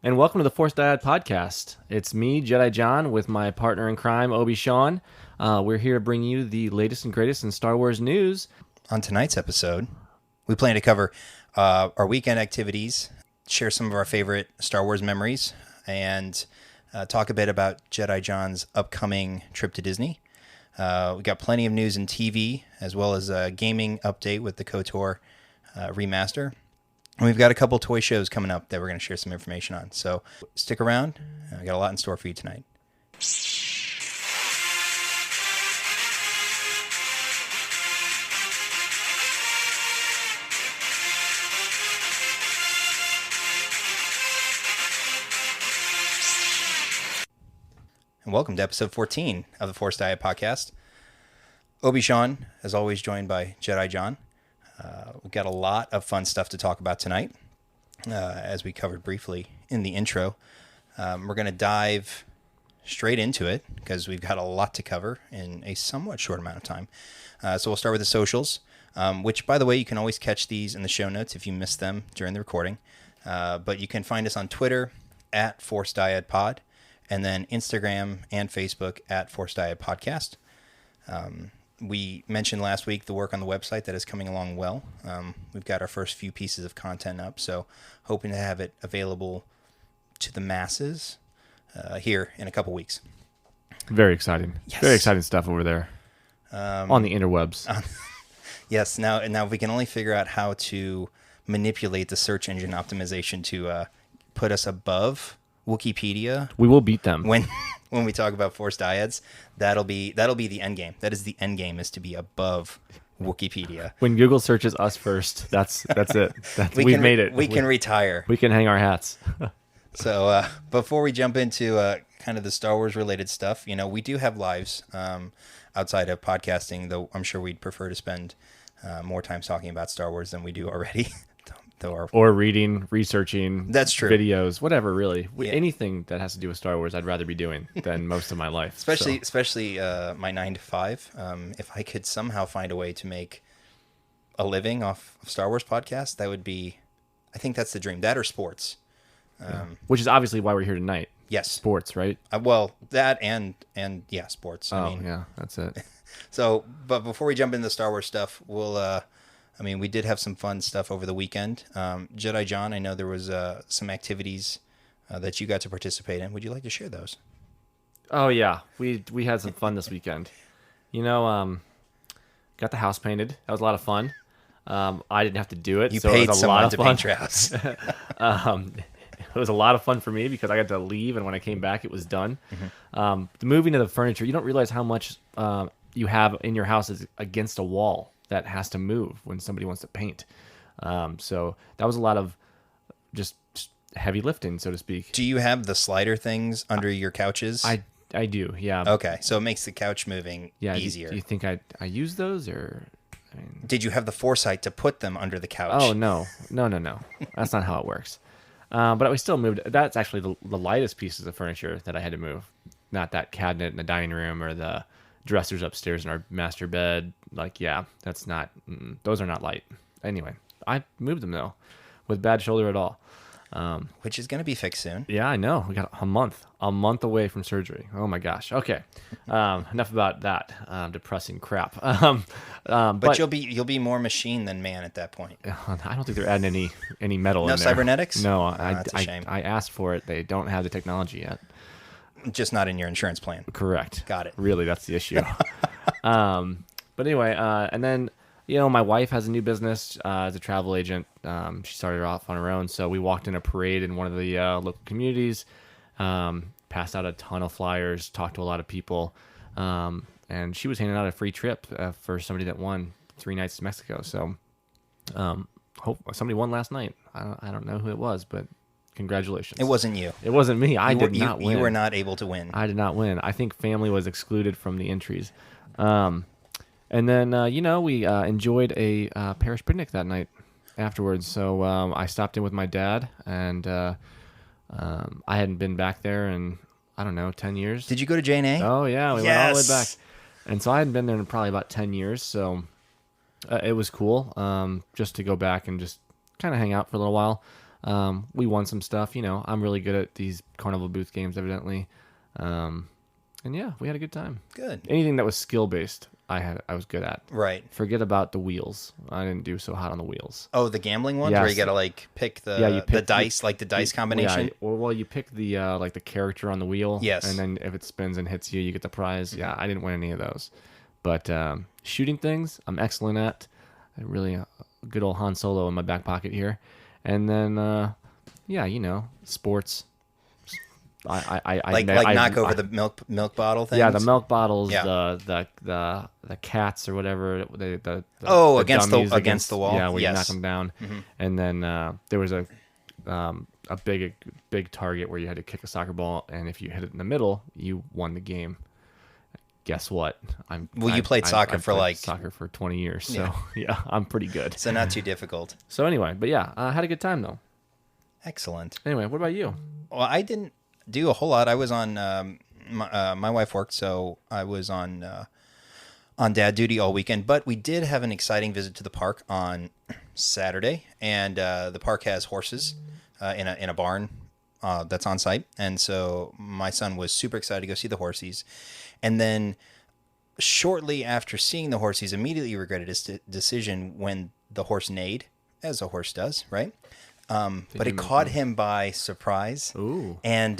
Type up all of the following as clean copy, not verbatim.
and welcome to the Force Dyad Podcast. It's me, Jedi John, with my partner in crime, Obi Sean. We're here to bring you the latest and greatest in Star Wars news. On tonight's episode, we plan to cover our weekend activities, share some of our favorite Star Wars memories, and talk a bit about Jedi John's upcoming trip to Disney. We got plenty of news in TV, as well as a gaming update with the KOTOR remaster. And we've got a couple toy shows coming up that we're going to share some information on. So stick around. We got a lot in store for you tonight. And welcome to episode 14 of the Force Dyad Podcast. Obi Sean, as always, joined by Jedi John. We've got a lot of fun stuff to talk about tonight, as we covered briefly in the intro. We're going to dive straight into it because we've got a lot to cover in a somewhat short amount of time. So we'll start with the socials, which, by the way, you can always catch these in the show notes if you missed them during the recording. But you can find us on Twitter at Force Dyad Pod, and then Instagram and Facebook at Force Dyad Podcast. We mentioned last week the work on the website that is coming along well. We've got our first few pieces of content up, so hoping to have it available to the masses here in a couple weeks. Very exciting. Yes. Very exciting stuff over there on the interwebs. Yes, now if we can only figure out how to manipulate the search engine optimization to put us above Wikipedia, We will beat them. when we talk about Force Dyads, that'll be the end game. That is the end game, is to be above Wikipedia. When Google searches us first, that's it. We've made it. We can retire. We can hang our hats. So before we jump into kind of the Star Wars related stuff, we do have lives outside of podcasting, though I'm sure we'd prefer to spend more time talking about Star Wars than we do already. Or reading, researching. That's true. Videos, whatever, really. Yeah. Anything that has to do with Star Wars, I'd rather be doing than most of my life. Especially my 9 to 5. If I could somehow find a way to make a living off of Star Wars podcasts, that would be, I think that's the dream. That or sports. Which is obviously why we're here tonight. Yes. Sports, right? Well, that and yeah, sports. Yeah, that's it. So, but before we jump into the Star Wars stuff, we did have some fun stuff over the weekend. Jedi John, I know there was some activities that you got to participate in. Would you like to share those? Oh yeah, we had some fun this weekend. Got the house painted. That was a lot of fun. I didn't have to do it. You so paid it was a someone lot of to fun. paint your house. It was a lot of fun for me because I got to leave, and when I came back, it was done. Mm-hmm. The moving of the furniture, you don't realize how much you have in your house is against a wall that has to move when somebody wants to paint. So that was a lot of just heavy lifting, so to speak. Do you have the slider things under your couches? I do, yeah. Okay, so it makes the couch moving easier. Do you think I use those, or? Did you have the foresight to put them under the couch? Oh, no. That's not how it works. But we still moved. That's actually the lightest pieces of furniture that I had to move. Not that cabinet in the dining room or the dressers upstairs in our master bed. That's not. Those are not light. Anyway, I moved them though, with bad shoulder at all. Which is going to be fixed soon. Yeah, I know. We got a month away from surgery. Oh my gosh. Okay. Enough about that depressing crap. But you'll be more machine than man at that point. I don't think they're adding any metal in there. No cybernetics? No, that's a shame. I asked for it. They don't have the technology yet. Just not in your insurance plan. Correct. Got it. Really, that's the issue. But anyway, and then, my wife has a new business as a travel agent. She started off on her own. So we walked in a parade in one of the local communities, passed out a ton of flyers, talked to a lot of people. And she was handing out a free trip for somebody that won 3 nights to Mexico. So somebody won last night. I don't know who it was, but congratulations. It wasn't you. It wasn't me. I did not win. You were not able to win. I did not win. I think family was excluded from the entries. And then, we enjoyed a parish picnic that night afterwards. So I stopped in with my dad, and I hadn't been back there in, 10 years. Did you go to J&A? Oh, yeah. We went all the way back. And so I hadn't been there in probably about 10 years. So it was cool just to go back and just kind of hang out for a little while. We won some stuff. I'm really good at these carnival booth games, evidently. Um, and yeah, we had a good time. Good. Anything that was skill based, I was good at. Right. Forget about the wheels. I didn't do so hot on the wheels. Oh, the gambling ones where you Yes. got to like pick Yeah, you the pick dice, like the dice combination. Yeah, well, you pick the like the character on the wheel. Yes. And then if it spins and hits you, you get the prize. Yeah, I didn't win any of those. But shooting things, I'm excellent at. I really good old Han Solo in my back pocket here. And then yeah, sports. Like knock over the milk bottle things. Yeah, the milk bottles, Yeah. the cats or whatever. Against dummies the wall. Yeah, where you knock Yes. them down. And then there was a big target where you had to kick a soccer ball, and if you hit it in the middle, you won the game. Guess what? You played soccer for like soccer for 20 years, so yeah, I'm pretty good. so not too difficult. So anyway, but yeah, I had a good time though. Excellent. Anyway, what about you? Well, I didn't do a whole lot. I was on my wife worked, so I was on dad duty all weekend. But we did have an exciting visit to the park on Saturday, and the park has horses in a barn that's on site, and so my son was super excited to go see the horses, and then shortly after seeing the horses, immediately regretted his decision when the horse neighed, as a horse does, right? But it caught him by surprise. Ooh. And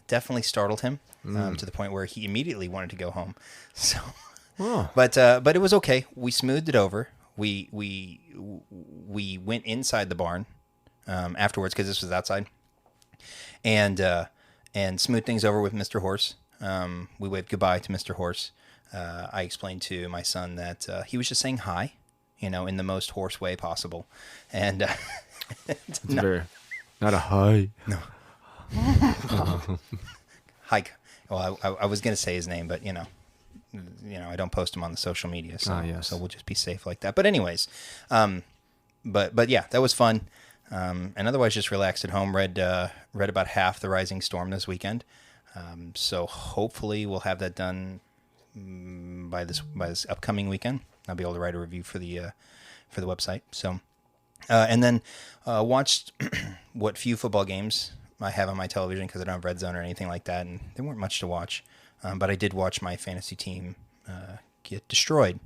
definitely startled him to the point where he immediately wanted to go home. So, Oh. but it was okay. We smoothed it over. We went inside the barn afterwards because this was outside, and smoothed things over with Mr. Horse. We waved goodbye to Mr. Horse. I explained to my son that he was just saying hi, in the most horse way possible, and. Not a high. No. Hike. Well, I was going to say his name, but I don't post him on the social media, so yes. so we'll just be safe like that. But anyways, but yeah, that was fun. And otherwise, just relaxed at home. Read about half the Rising Storm this weekend. So hopefully we'll have that done by this upcoming weekend. I'll be able to write a review for the website. So. And then watched what few football games I have on my television because I don't have Red Zone or anything like that, and there weren't much to watch. But I did watch my fantasy team get destroyed.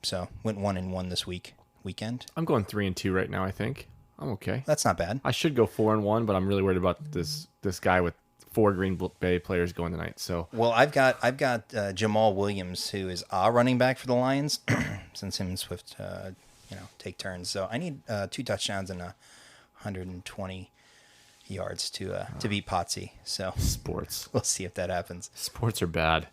So went 1-1 this weekend. I'm going 3-2 right now. I think I'm okay. That's not bad. I should go 4-1, but I'm really worried about this guy with 4 Green Bay players going tonight. So Well, I've got Jamal Williams, who is a running back for the Lions, since him and Swift take turns. So I need 2 touchdowns and 120 yards to beat Potsy. So sports. we'll see if that happens. Sports are bad.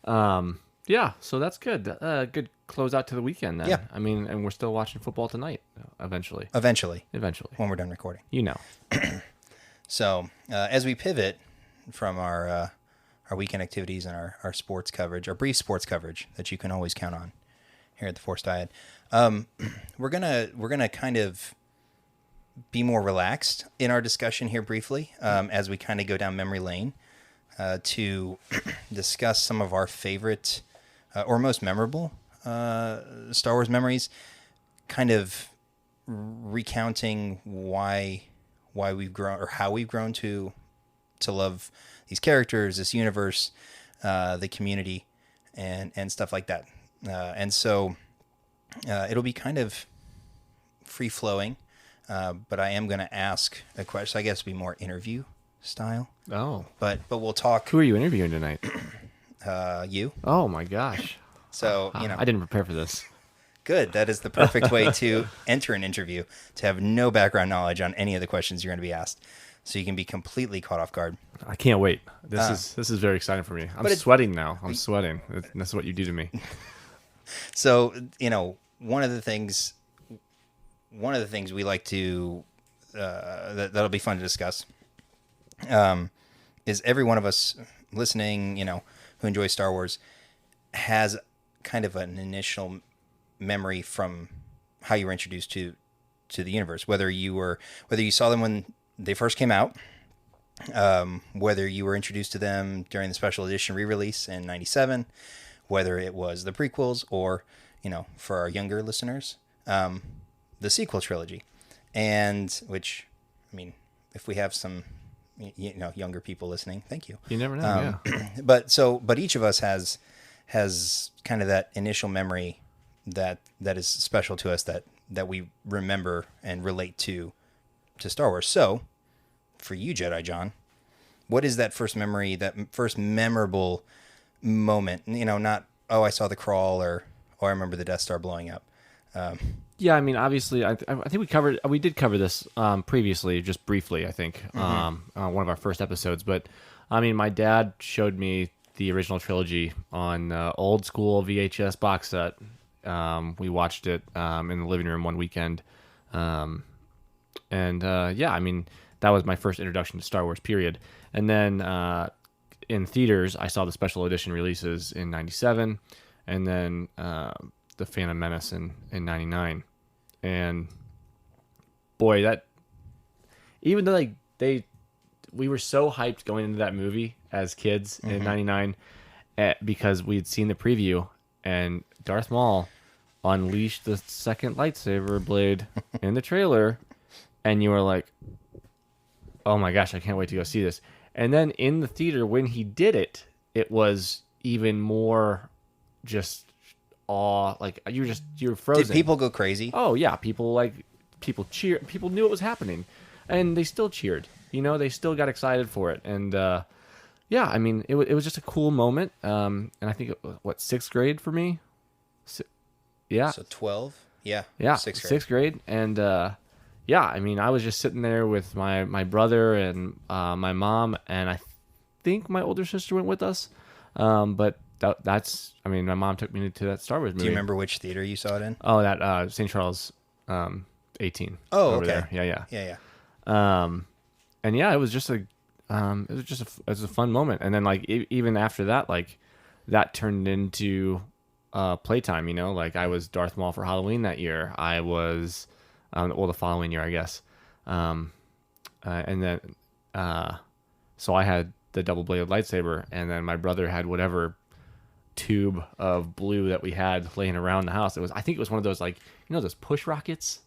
Yeah, so that's good. Good close out to the weekend then. Yeah. I mean, and we're still watching football tonight. Eventually, When we're done recording. So as we pivot from our weekend activities and our sports coverage, our brief sports coverage that you can always count on here at the Force Diet, we're gonna kind of be more relaxed in our discussion here briefly as we kind of go down memory lane to discuss some of our favorite or most memorable Star Wars memories, kind of recounting why we've grown or how we've grown to love these characters, this universe, the community, and stuff like that. And so it'll be kind of free flowing, but I am going to ask a question. I guess it'll be more interview style. Oh, but we'll talk. Who are you interviewing tonight? You. Oh my gosh. So I didn't prepare for this. Good. That is the perfect way to enter an interview, to have no background knowledge on any of the questions you're going to be asked, so you can be completely caught off guard. I can't wait. This is very exciting for me. I'm sweating now. I'm sweating. That's what you do to me. So, one of the things we like to that'll be fun to discuss is every one of us listening, who enjoys Star Wars, has kind of an initial memory from how you were introduced to the universe, whether you saw them when they first came out, whether you were introduced to them during the special edition re-release in '97, whether it was the prequels or, for our younger listeners, the sequel trilogy. and which, I mean, if we have some, younger people listening, thank you. You never know. But each of us has kind of that initial memory that is special to us that we remember and relate to Star Wars. So, for you, Jedi John, what is that first memory, that first memorable moment? Not, oh, I saw the crawl, or I remember the Death Star blowing up. Yeah, I mean, obviously, I think we did cover this previously, just briefly, I think, one of our first episodes. But I mean, my dad showed me the original trilogy on old school VHS box set. We watched it in the living room one weekend, and yeah, I mean, that was my first introduction to Star Wars, period. And then in theaters, I saw the special edition releases in '97, and then the Phantom Menace in '99. And boy, that, even though we were so hyped going into that movie as kids in '99, because we had seen the preview and Darth Maul unleashed the second lightsaber blade in the trailer, and you were like, oh my gosh, I can't wait to go see this. And then in the theater, when he did it, it was even more just awe. Like, you were frozen. Did people go crazy? Oh yeah, people cheer. People knew it was happening, and they still cheered. They still got excited for it. And yeah, I mean, it was just a cool moment. And I think sixth grade for me. Yeah. So 12. Yeah. Yeah. Sixth grade. And yeah, I mean, I was just sitting there with my brother and my mom, and I think my older sister went with us. But that's, I mean, my mom took me to that Star Wars movie. Do you remember which theater you saw it in? Oh, that St. Charles 18. Oh, over okay. there. Yeah. And yeah, it was just a fun moment. And then even after that, that turned into playtime. Like, I was Darth Maul for Halloween that year. I was the following year, I guess. And then so I had the double bladed lightsaber, and then my brother had whatever tube of blue that we had laying around the house. I think it was one of those, those push rockets.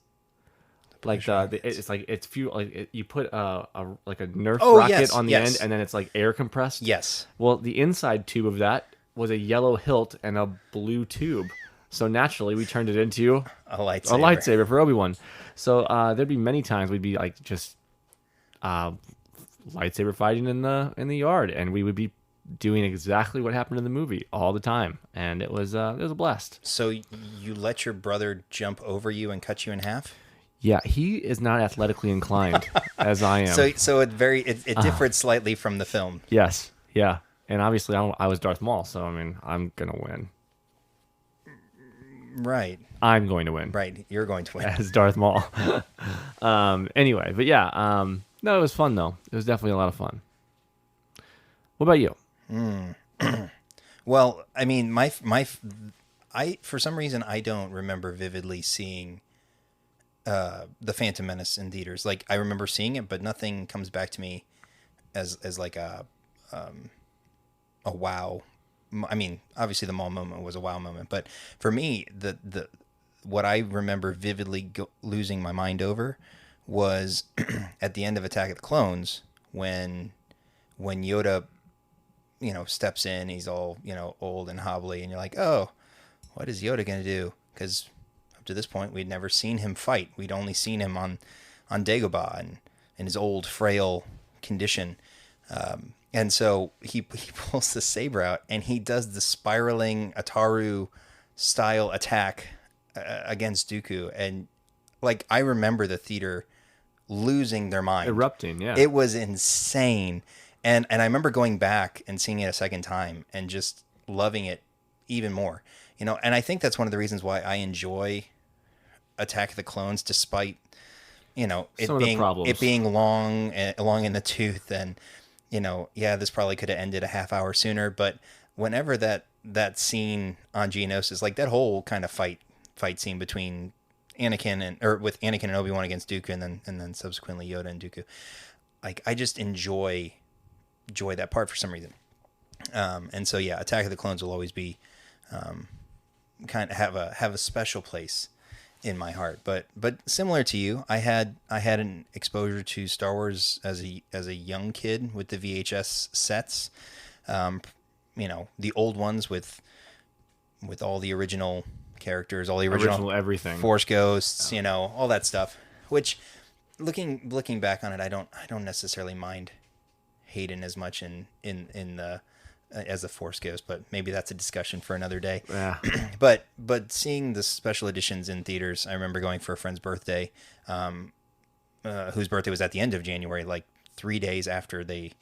It's fuel. You put a Nerf rocket on the end, and then it's air compressed. Yes. Well, the inside tube of that was a yellow hilt and a blue tube. So naturally, we turned it into a lightsaber for Obi-Wan. So there'd be many times we'd be just lightsaber fighting in the yard, and we would be doing exactly what happened in the movie all the time, and it was a blast. So you let your brother jump over you and cut you in half? Yeah, he is not athletically inclined as I am. So it differed slightly from the film. Yes, yeah, and obviously I was Darth Maul, so I mean, I'm gonna win. Right. I'm going to win. Right. You're going to win as Darth Maul. Anyway, but yeah, no, it was fun though. It was definitely a lot of fun. What about you? Well, I mean, I for some reason I don't remember vividly seeing the Phantom Menace in theaters. Like, I remember seeing it, but nothing comes back to me as like a wow. I mean, obviously the Maul moment was a wow moment, but for me, the what I remember vividly losing my mind over was at the end of Attack of the Clones, when Yoda, steps in. He's all, old and hobbly, and you're like, oh, what is Yoda gonna do? Because up to this point, we'd never seen him fight. We'd only seen him on Dagobah and in his old, frail condition. And so he pulls the saber out, and he does the spiraling Ataru style attack against Dooku. And I remember the theater losing their mind, erupting. Yeah, it was insane. And I remember going back and seeing it a second time and just loving it even more. And I think that's one of the reasons why I enjoy Attack of the Clones, despite it being long in the tooth, and this probably could have ended a half hour sooner. But whenever that scene on Geonosis, that whole kind of fight scene between with Anakin and Obi-Wan against Dooku, and then subsequently Yoda and Dooku, I just enjoy that part for some reason. And so yeah, Attack of the Clones will always be kind of have a special place in my heart. But similar to you, I had an exposure to Star Wars as a young kid with the VHS sets. Um, the old ones with all the original characters, all the original Original everything. Force Ghosts, all that stuff. Which, looking back on it, I don't necessarily mind Hayden as much in the as the Force Ghost, but maybe that's a discussion for another day. Yeah. But seeing the special editions in theaters, I remember going for a friend's birthday, whose birthday was at the end of January, like 3 days after the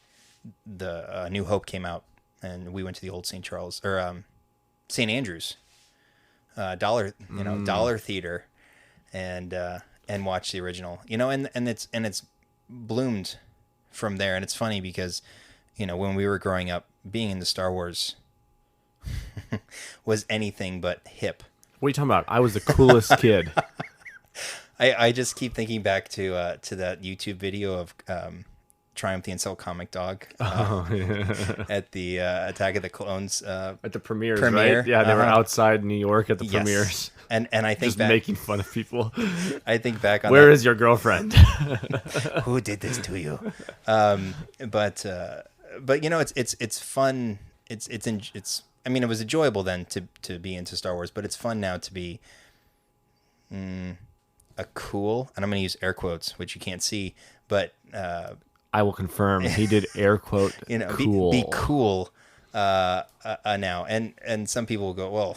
New Hope came out, and we went to the old St. Charles or St. Andrews dollar theater, and watched the original, and it's bloomed from there. And it's funny because when we were growing up, being into Star Wars was anything but hip. What are you talking about? I was the coolest kid. I just keep thinking back to that YouTube video of Triumph the Insult Comic Dog at the Attack of the Clones At the premieres, premiere. right? Yeah, they were outside New York at the Yes. premieres. And I think Just back, making fun of people. I think back on Where that. is your girlfriend? Who did this to you? But it's fun. I mean, it was enjoyable then to be into Star Wars, but it's fun now to be a cool, and I'm going to use air quotes, which you can't see, but I will confirm he did air quote cool. be cool now. And some people will go, well,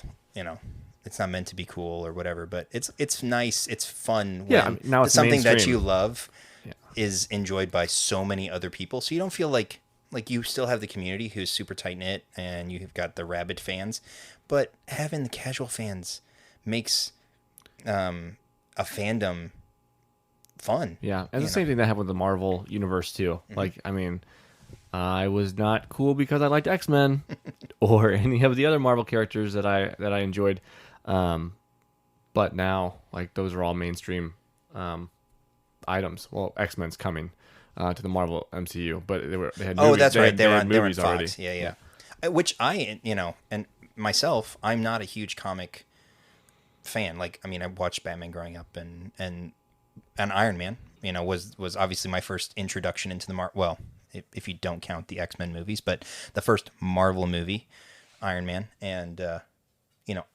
it's not meant to be cool or whatever, but it's nice, it's fun when Yeah, now it's something that mainstream. you love Yeah. is enjoyed by so many other people, so you don't feel like you still have the community who's super tight knit, and you've got the rabid fans, but having the casual fans makes a fandom fun. Yeah, and the same thing that happened with the Marvel universe too. Like, I mean, I was not cool because I liked X-Men or any of the other Marvel characters that I enjoyed. But now, like, those are all mainstream items. Well, X-Men's coming to the Marvel MCU, but they had movies. That's right. They were had on movies Fox. already. Yeah. Which and myself, I'm not a huge comic fan. Like, I mean, I watched Batman growing up, and Iron Man, was obviously my first introduction into the Well, if you don't count the X-Men movies, but the first Marvel movie, Iron Man, and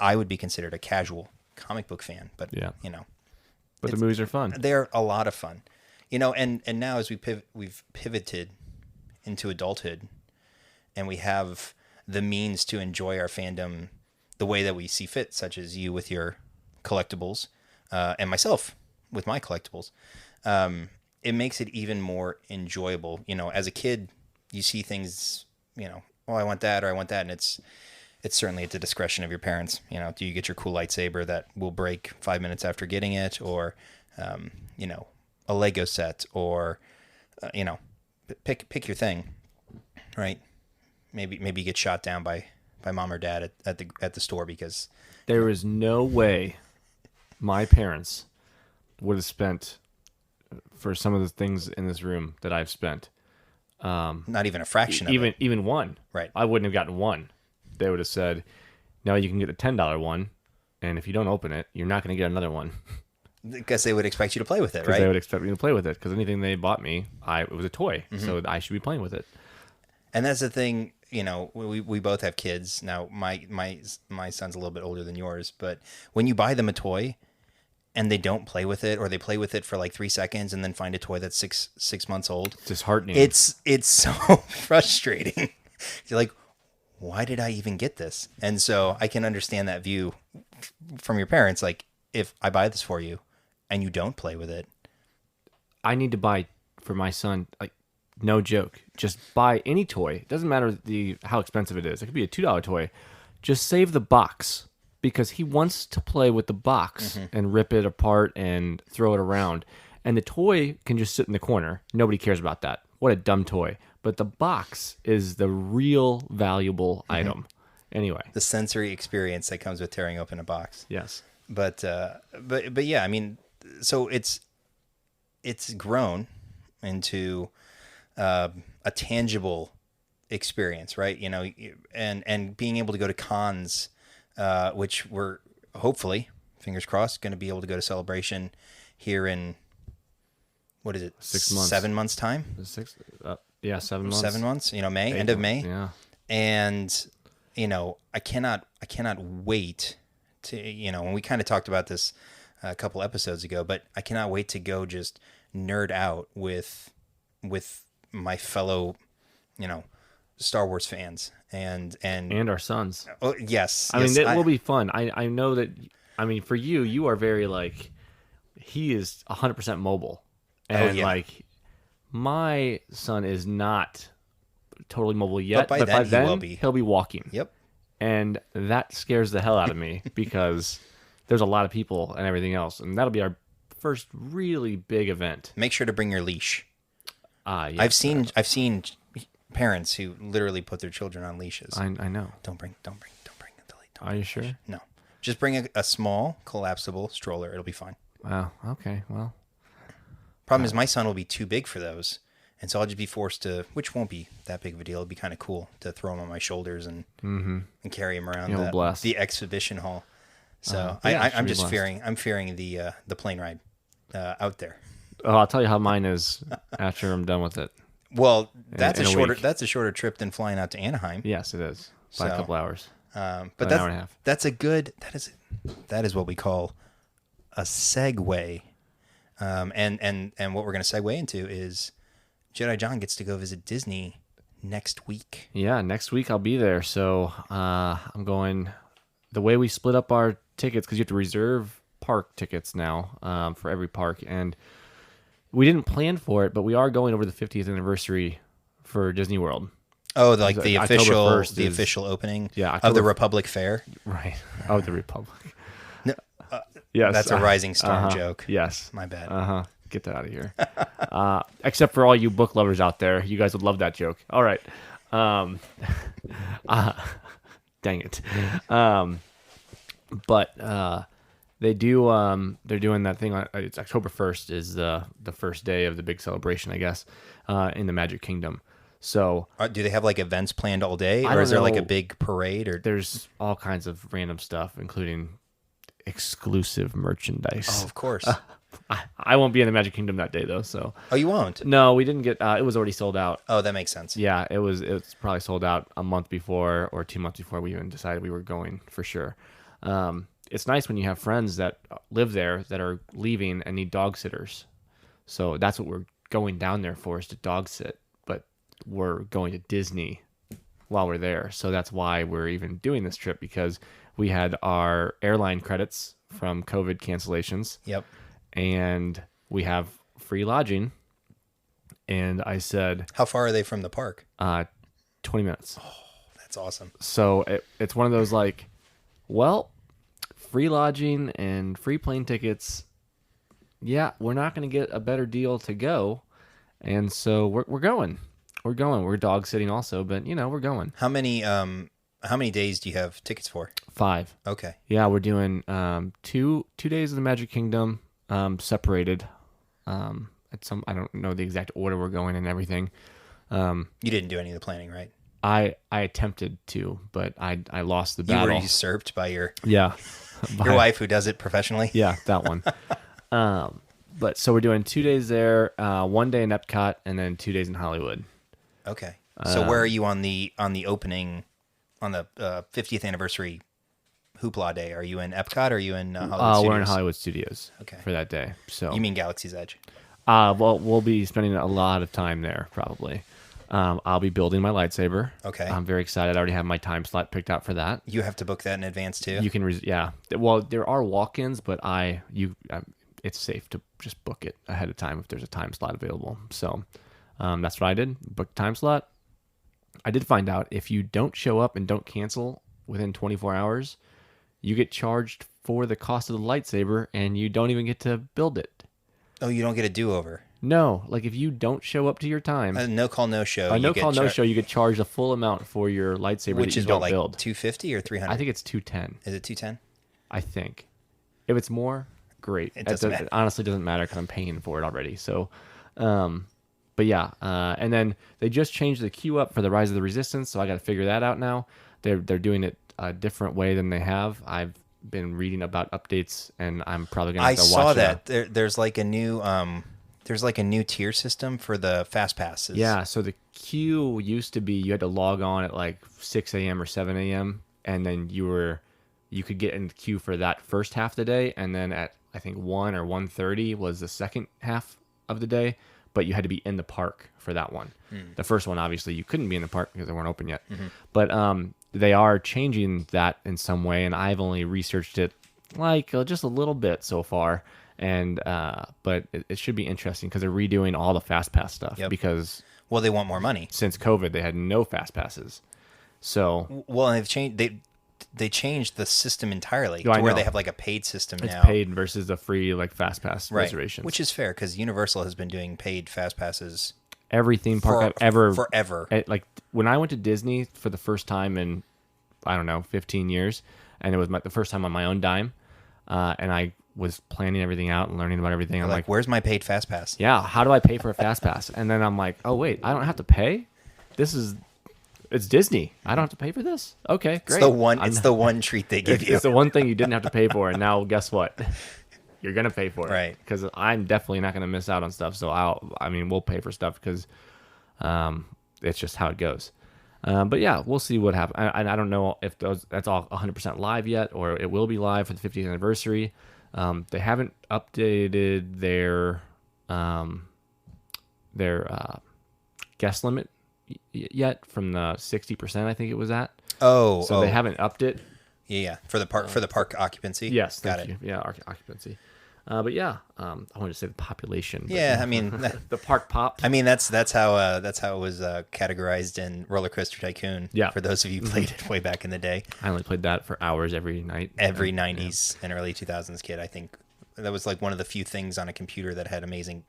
I would be considered a casual comic book fan, but Yeah. But the movies are fun. they're a lot of fun, and now as we've pivoted into adulthood, and we have the means to enjoy our fandom the way that we see fit, such as you with your collectibles, and myself with my collectibles. It makes it even more enjoyable. As a kid, you see things, oh, I want that, or I want that, and it's certainly at the discretion of your parents. Do you get your cool lightsaber that will break 5 minutes after getting it, or a Lego set, or pick your thing, right? Maybe you get shot down by mom or dad at the store because There is no way my parents would have spent for some of the things in this room that I've spent. not even a fraction of it. Even one. Right. I wouldn't have gotten one. They would have said, "No, you can get a $10 one, and if you don't open it, you're not going to get another one." Because they would expect you to play with it, Because right? they would expect me to play with it. Because anything they bought me, it was a toy, Mm-hmm. so I should be playing with it. And that's the thing, we both have kids. Now, my son's a little bit older than yours, but when you buy them a toy and they don't play with it, or they play with it for like 3 seconds and then find a toy that's six months old, It's disheartening. it's so frustrating. You're like, why did I even get this? And so I can understand that view from your parents. Like, if I buy this for you and you don't play with it, I need to buy for my son, like, no joke. Just buy any toy. It doesn't matter how expensive it is. It could be a $2 toy. Just save the box, because he wants to play with the box and rip it apart and throw it around. And the toy can just sit in the corner. Nobody cares about that. What a dumb toy. But the box is the real valuable item. Anyway. the sensory experience that comes with tearing open a box. Yes. But yeah, I mean, so it's grown into a tangible experience, right? And being able to go to cons, which we're hopefully fingers crossed, going to be able to go to Celebration here in, what is it? 6 months. 7 months time? Six, yeah, 7 months. 7 months, May, Eight end of months, May. Yeah. And, I cannot wait to, and we kind of talked about this a couple episodes ago, but I cannot wait to go just nerd out with my fellow, Star Wars fans and our sons. oh yes, I mean, it will be fun. I know that. I mean, for you are very like, he is 100% mobile, and like my son is not totally mobile yet. But by then he will be. He'll be walking. Yep. And that scares the hell out of me because there's a lot of people and everything else, and that'll be our first really big event. Make sure to bring your leash. Yeah, I've seen parents who literally put their children on leashes. I know. Don't bring the leash. Are you sure? No. Just bring a small collapsible stroller. It'll be fine. Wow. Okay. Well. Problem is my son will be too big for those. And so I'll just be forced to, which won't be that big of a deal. It'll be kind of cool to throw him on my shoulders and carry him around the exhibition hall. So I'm just fearing the plane ride out there. Oh, I'll tell you how mine is after I'm done with it. Well, that's in a shorter week. That's a shorter trip than flying out to Anaheim. Yes, it is by a couple hours. But an hour and a half. That is what we call a segue. And what we're going to segue into is Jedi John gets to go visit Disney next week. Yeah, next week I'll be there. So I'm going. The way we split up our tickets, because you have to reserve park tickets now for every park, and we didn't plan for it, but we are going over the 50th anniversary for Disney World. Oh, like the October official opening of the Republic Fair? Right. Oh, the Republic. No, yes. That's a Rising Storm joke. Yes. My bad. Get that out of here. Except for all you book lovers out there. You guys would love that joke. All right. Dang it. But they do. They're doing that thing. It's October 1st is the first day of the big celebration, I guess, in the Magic Kingdom. So do they have like events planned all day, I or is there don't like know. a big parade? Or There's all kinds of random stuff, including exclusive merchandise. Oh, of course. I won't be in the Magic Kingdom that day though. So Oh, you won't? no, we didn't get. It was already sold out. Oh, that makes sense. Yeah, it's probably sold out a month before or 2 months before we even decided we were going for sure. It's nice when you have friends that live there that are leaving and need dog sitters. So that's what we're going down there for, is to dog sit. But we're going to Disney while we're there. So that's why we're even doing this trip, because we had our airline credits from COVID cancellations. Yep. And we have free lodging. And I said, How far are they from the park? 20 minutes. Oh, that's awesome. So it's one of those like, well, free lodging and free plane tickets. Yeah, we're not going to get a better deal to go. And so we're going. We're going. We're dog sitting also, but we're going. How many days do you have tickets for? 5. Okay. Yeah, we're doing 2 days of the Magic Kingdom, separated. I don't know the exact order we're going and everything. You didn't do any of the planning, right? I attempted to, but I lost the battle. You were usurped by your wife who does it professionally. Yeah, that one. But so we're doing 2 days there, 1 day in Epcot, and then 2 days in Hollywood. Okay. So where are you on the opening, on the 50th anniversary hoopla day? Are you in Epcot or are you in Hollywood Studios? We're in Hollywood Studios for that day. So you mean Galaxy's Edge? Well, we'll be spending a lot of time there probably. I'll be building my lightsaber. Okay. I'm very excited. I already have my time slot picked out for that. You have to book that in advance too? You can, yeah. Well, there are walk-ins, but it's safe to just book it ahead of time if there's a time slot available. So that's what I did. Booked time slot. I did find out if you don't show up and don't cancel within 24 hours, you get charged for the cost of the lightsaber and you don't even get to build it. Oh, you don't get a do-over? No. Like if you don't show up to your time. No call, no show. No show, you get charged a full amount for your lightsaber. Which that you is don't what, like build. $250 or $300? I think it's $210. Is it $210? I think. If it's more, great. It honestly doesn't matter because I'm paying for it already. So, but yeah. And then they just changed the queue up for the Rise of the Resistance, so I got to figure that out now. They're doing it a different way than they have. I've been reading about updates, and I'm probably gonna I have to saw watch that there's like a new tier system for the fast passes. Yeah, so the queue used to be you had to log on at like 6 a.m. or 7 a.m. and then you could get in the queue for that first half of the day, and then at I think 1 or 1:30 was the second half of the day, but you had to be in the park for that one. The first one obviously you couldn't be in the park because they weren't open yet. But they are changing that in some way, and I've only researched it like just a little bit so far. And but it should be interesting because they're redoing all the fast pass stuff Yep. because Well, they want more money. since COVID they had no fast passes. So Well, and they changed the system entirely I to where know. they have like a paid system it's now. paid versus the free like fast pass Right. reservations. Which is fair because Universal has been doing paid fast passes every theme park I've ever forever. like when I went to Disney for the first time in I don't know 15 years, and it was the first time on my own dime, and I was planning everything out and learning about everything. I'm like, Where's my paid fast pass? yeah, how do I pay for a fast pass? And then I'm like, oh wait, I don't have to pay. It's Disney. I don't have to pay for this. Okay, great. It's the one treat they give you. It's the one thing you didn't have to pay for, and now guess what? You're gonna pay for it, Right. Because I'm definitely not gonna miss out on stuff. So we'll pay for stuff because it's just how it goes. But yeah, we'll see what happens. I don't know if that's all 100% live yet, or it will be live for the 50th anniversary. They haven't updated their guest limit yet from the 60%. I think it was at. So they haven't upped it. Yeah, for the park occupancy. Yes, got thank it. you. Yeah, occupancy. But yeah, I wanted to say the population. But Yeah, I mean, the park popped. I mean that's how it was categorized in Roller Coaster Tycoon. Yeah. For those of you who played it way back in the day, I only played that for hours every night. every '90s and early 2000s kid, I think that was like one of the few things on a computer that had amazing.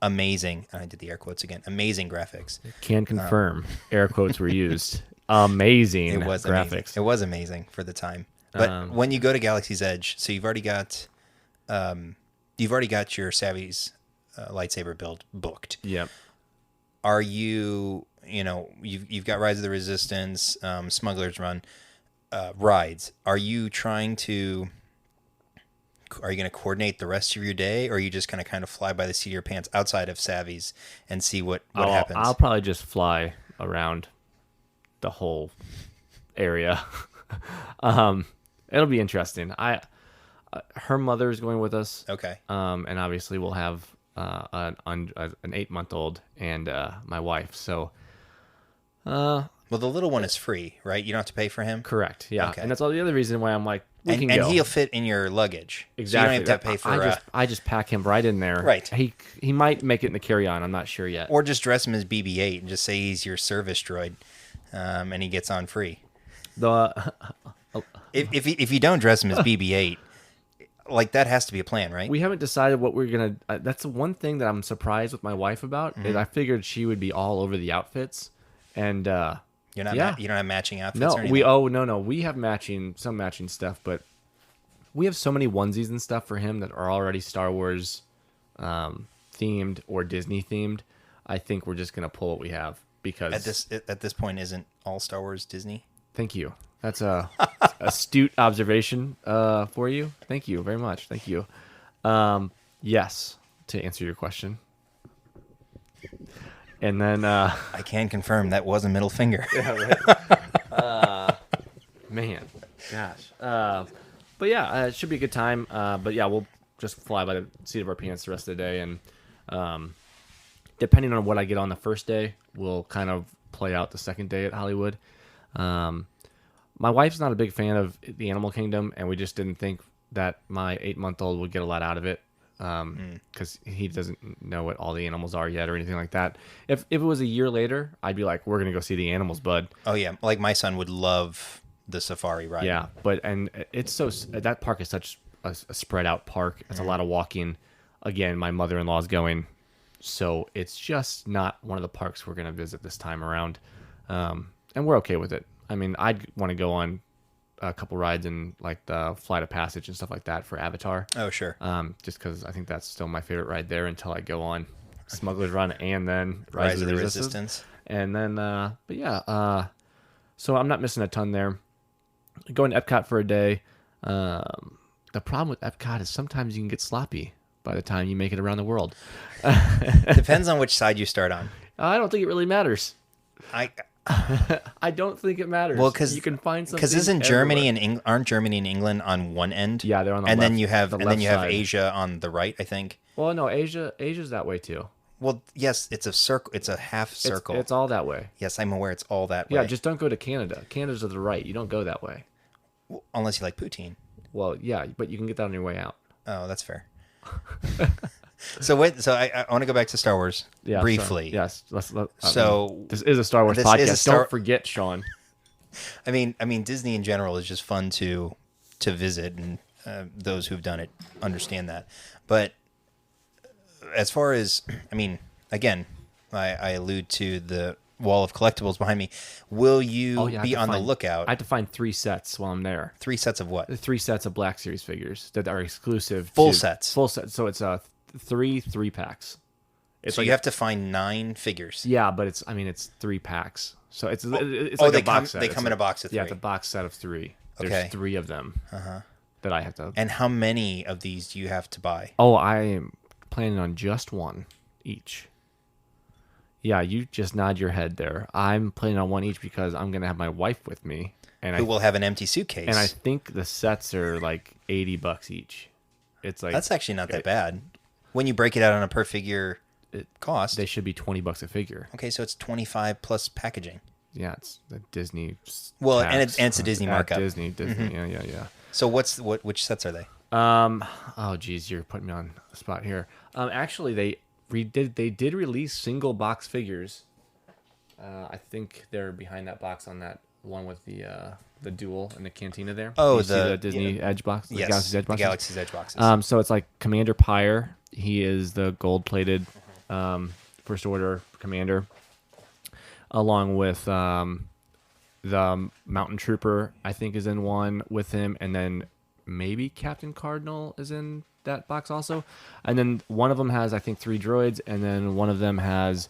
I did the air quotes again. Amazing graphics. Can confirm air quotes were used. Amazing It was graphics. amazing. It was amazing for the time. But when you go to Galaxy's Edge, so you've already got your Savvy's lightsaber build booked. Yep. Are you've got Rise of the Resistance, Smuggler's Run, rides. Are you going to coordinate the rest of your day, or are you just going to kind of fly by the seat of your pants outside of Savvy's and see what happens? I'll probably just fly around the whole area. It'll be interesting. Her mother's going with us. Okay. And obviously we'll have an 8-month-old and my wife. So. Well, the little one is free, right? You don't have to pay for him. Correct. Yeah. Okay. And that's all the other reason why I'm like, we can And go. he'll fit in your luggage. Exactly. So you don't have to pay for. I just pack him right in there. Right. He might make it in the carry-on. I'm not sure yet. Or just dress him as BB-8 and just say he's your service droid, and he gets on free. If you don't dress him as BB-8, like that has to be a plan, right? We haven't decided what we're gonna. That's the one thing that I'm surprised with my wife about. Is I figured she would be all over the outfits, and You're not. Yeah. You don't have matching outfits. no, or anything? no. We have some matching stuff, but we have so many onesies and stuff for him that are already Star Wars themed or Disney themed. I think we're just gonna pull what we have because at this point, isn't all Star Wars Disney? Thank you. That's a astute observation for you. Thank you very much. Thank you. Yes, to answer your question. And then I can confirm that was a middle finger. man, gosh. But yeah, it should be a good time. But yeah, we'll just fly by the seat of our pants the rest of the day, and depending on what I get on the first day, we'll kind of play out the second day at Hollywood. My wife's not a big fan of the Animal Kingdom, and we just didn't think that my 8-month-old would get a lot out of it because he doesn't know what all the animals are yet or anything like that. If it was a year later, I'd be like, we're going to go see the animals, bud. Oh yeah, like my son would love the safari ride. Yeah, and it's that park is such a spread out park. It's a lot of walking. Again, my mother-in-law's going, so it's just not one of the parks we're going to visit this time around. And we're okay with it. I mean, I'd want to go on a couple rides in like the Flight of Passage and stuff like that for Avatar. Oh sure. Just because I think that's still my favorite ride there until I go on Smuggler's Run and then Rise of the Resistance. And then, but yeah, so I'm not missing a ton there. Going to Epcot for a day. The problem with Epcot is sometimes you can get sloppy by the time you make it around the world. Depends on which side you start on. I don't think it really matters. I I don't think it matters. Well, You can find something because isn't Germany everywhere. and aren't Germany and England on one end? Yeah, they're on the and left. then you have the and then left you have side. Asia on the right, I think. Well, no, Asia's that way too. Well, yes, it's a circle. It's a half circle. It's all that way. Yes, I'm aware it's all that way. Yeah, just don't go to Canada. Canada's to the right. You don't go that way. Unless you like poutine. Well, yeah, but you can get that on your way out. Oh, that's fair. So wait, so I want to go back to Star Wars Yeah, briefly. sorry. Yes. So this is a Star Wars this is podcast. a Star- Don't forget, Sean. I mean, Disney in general is just fun to visit, and those who've done it understand that. But as far as, again, I allude to the wall of collectibles behind me. Will you be on the lookout? I have to find 3 sets while I'm there. 3 sets of what? 3 sets of Black Series figures that are exclusive. Full sets. Full sets. So it's 3 3-packs. So you have to find 9 figures. Yeah, but it's 3 packs. So it's like they a box set. They come in a box of 3. Yeah, it's a box set of 3. There's Okay. 3 of them that I have to. And how many of these do you have to buy? Oh, I am planning on just 1 each. Yeah, you just nod your head there. I'm planning on 1 each because I'm gonna have my wife with me, and Who will have an empty suitcase? and I think the sets are like $80 each. It's like That's actually not that bad. When you break it out on a per figure cost. they should be $20 a figure. Okay, so it's 25 plus packaging. Yeah, it's the Disney. Well, tax. and it's a Disney At markup. Disney. Yeah. So which sets are they? Oh geez, you're putting me on the spot here. Actually, they did release single box figures. I think they're behind that box on that one with the duel in the cantina there. Oh, You see the Disney Edge box, the Yes, Galaxy's Edge the box. Galaxy's Edge boxes. So it's like Commander Pyre. He is the gold-plated First Order commander, along with the Mountain Trooper. I think is in one with him, and then maybe Captain Cardinal is in that box also. And then one of them has, I think, 3 droids, and then one of them has,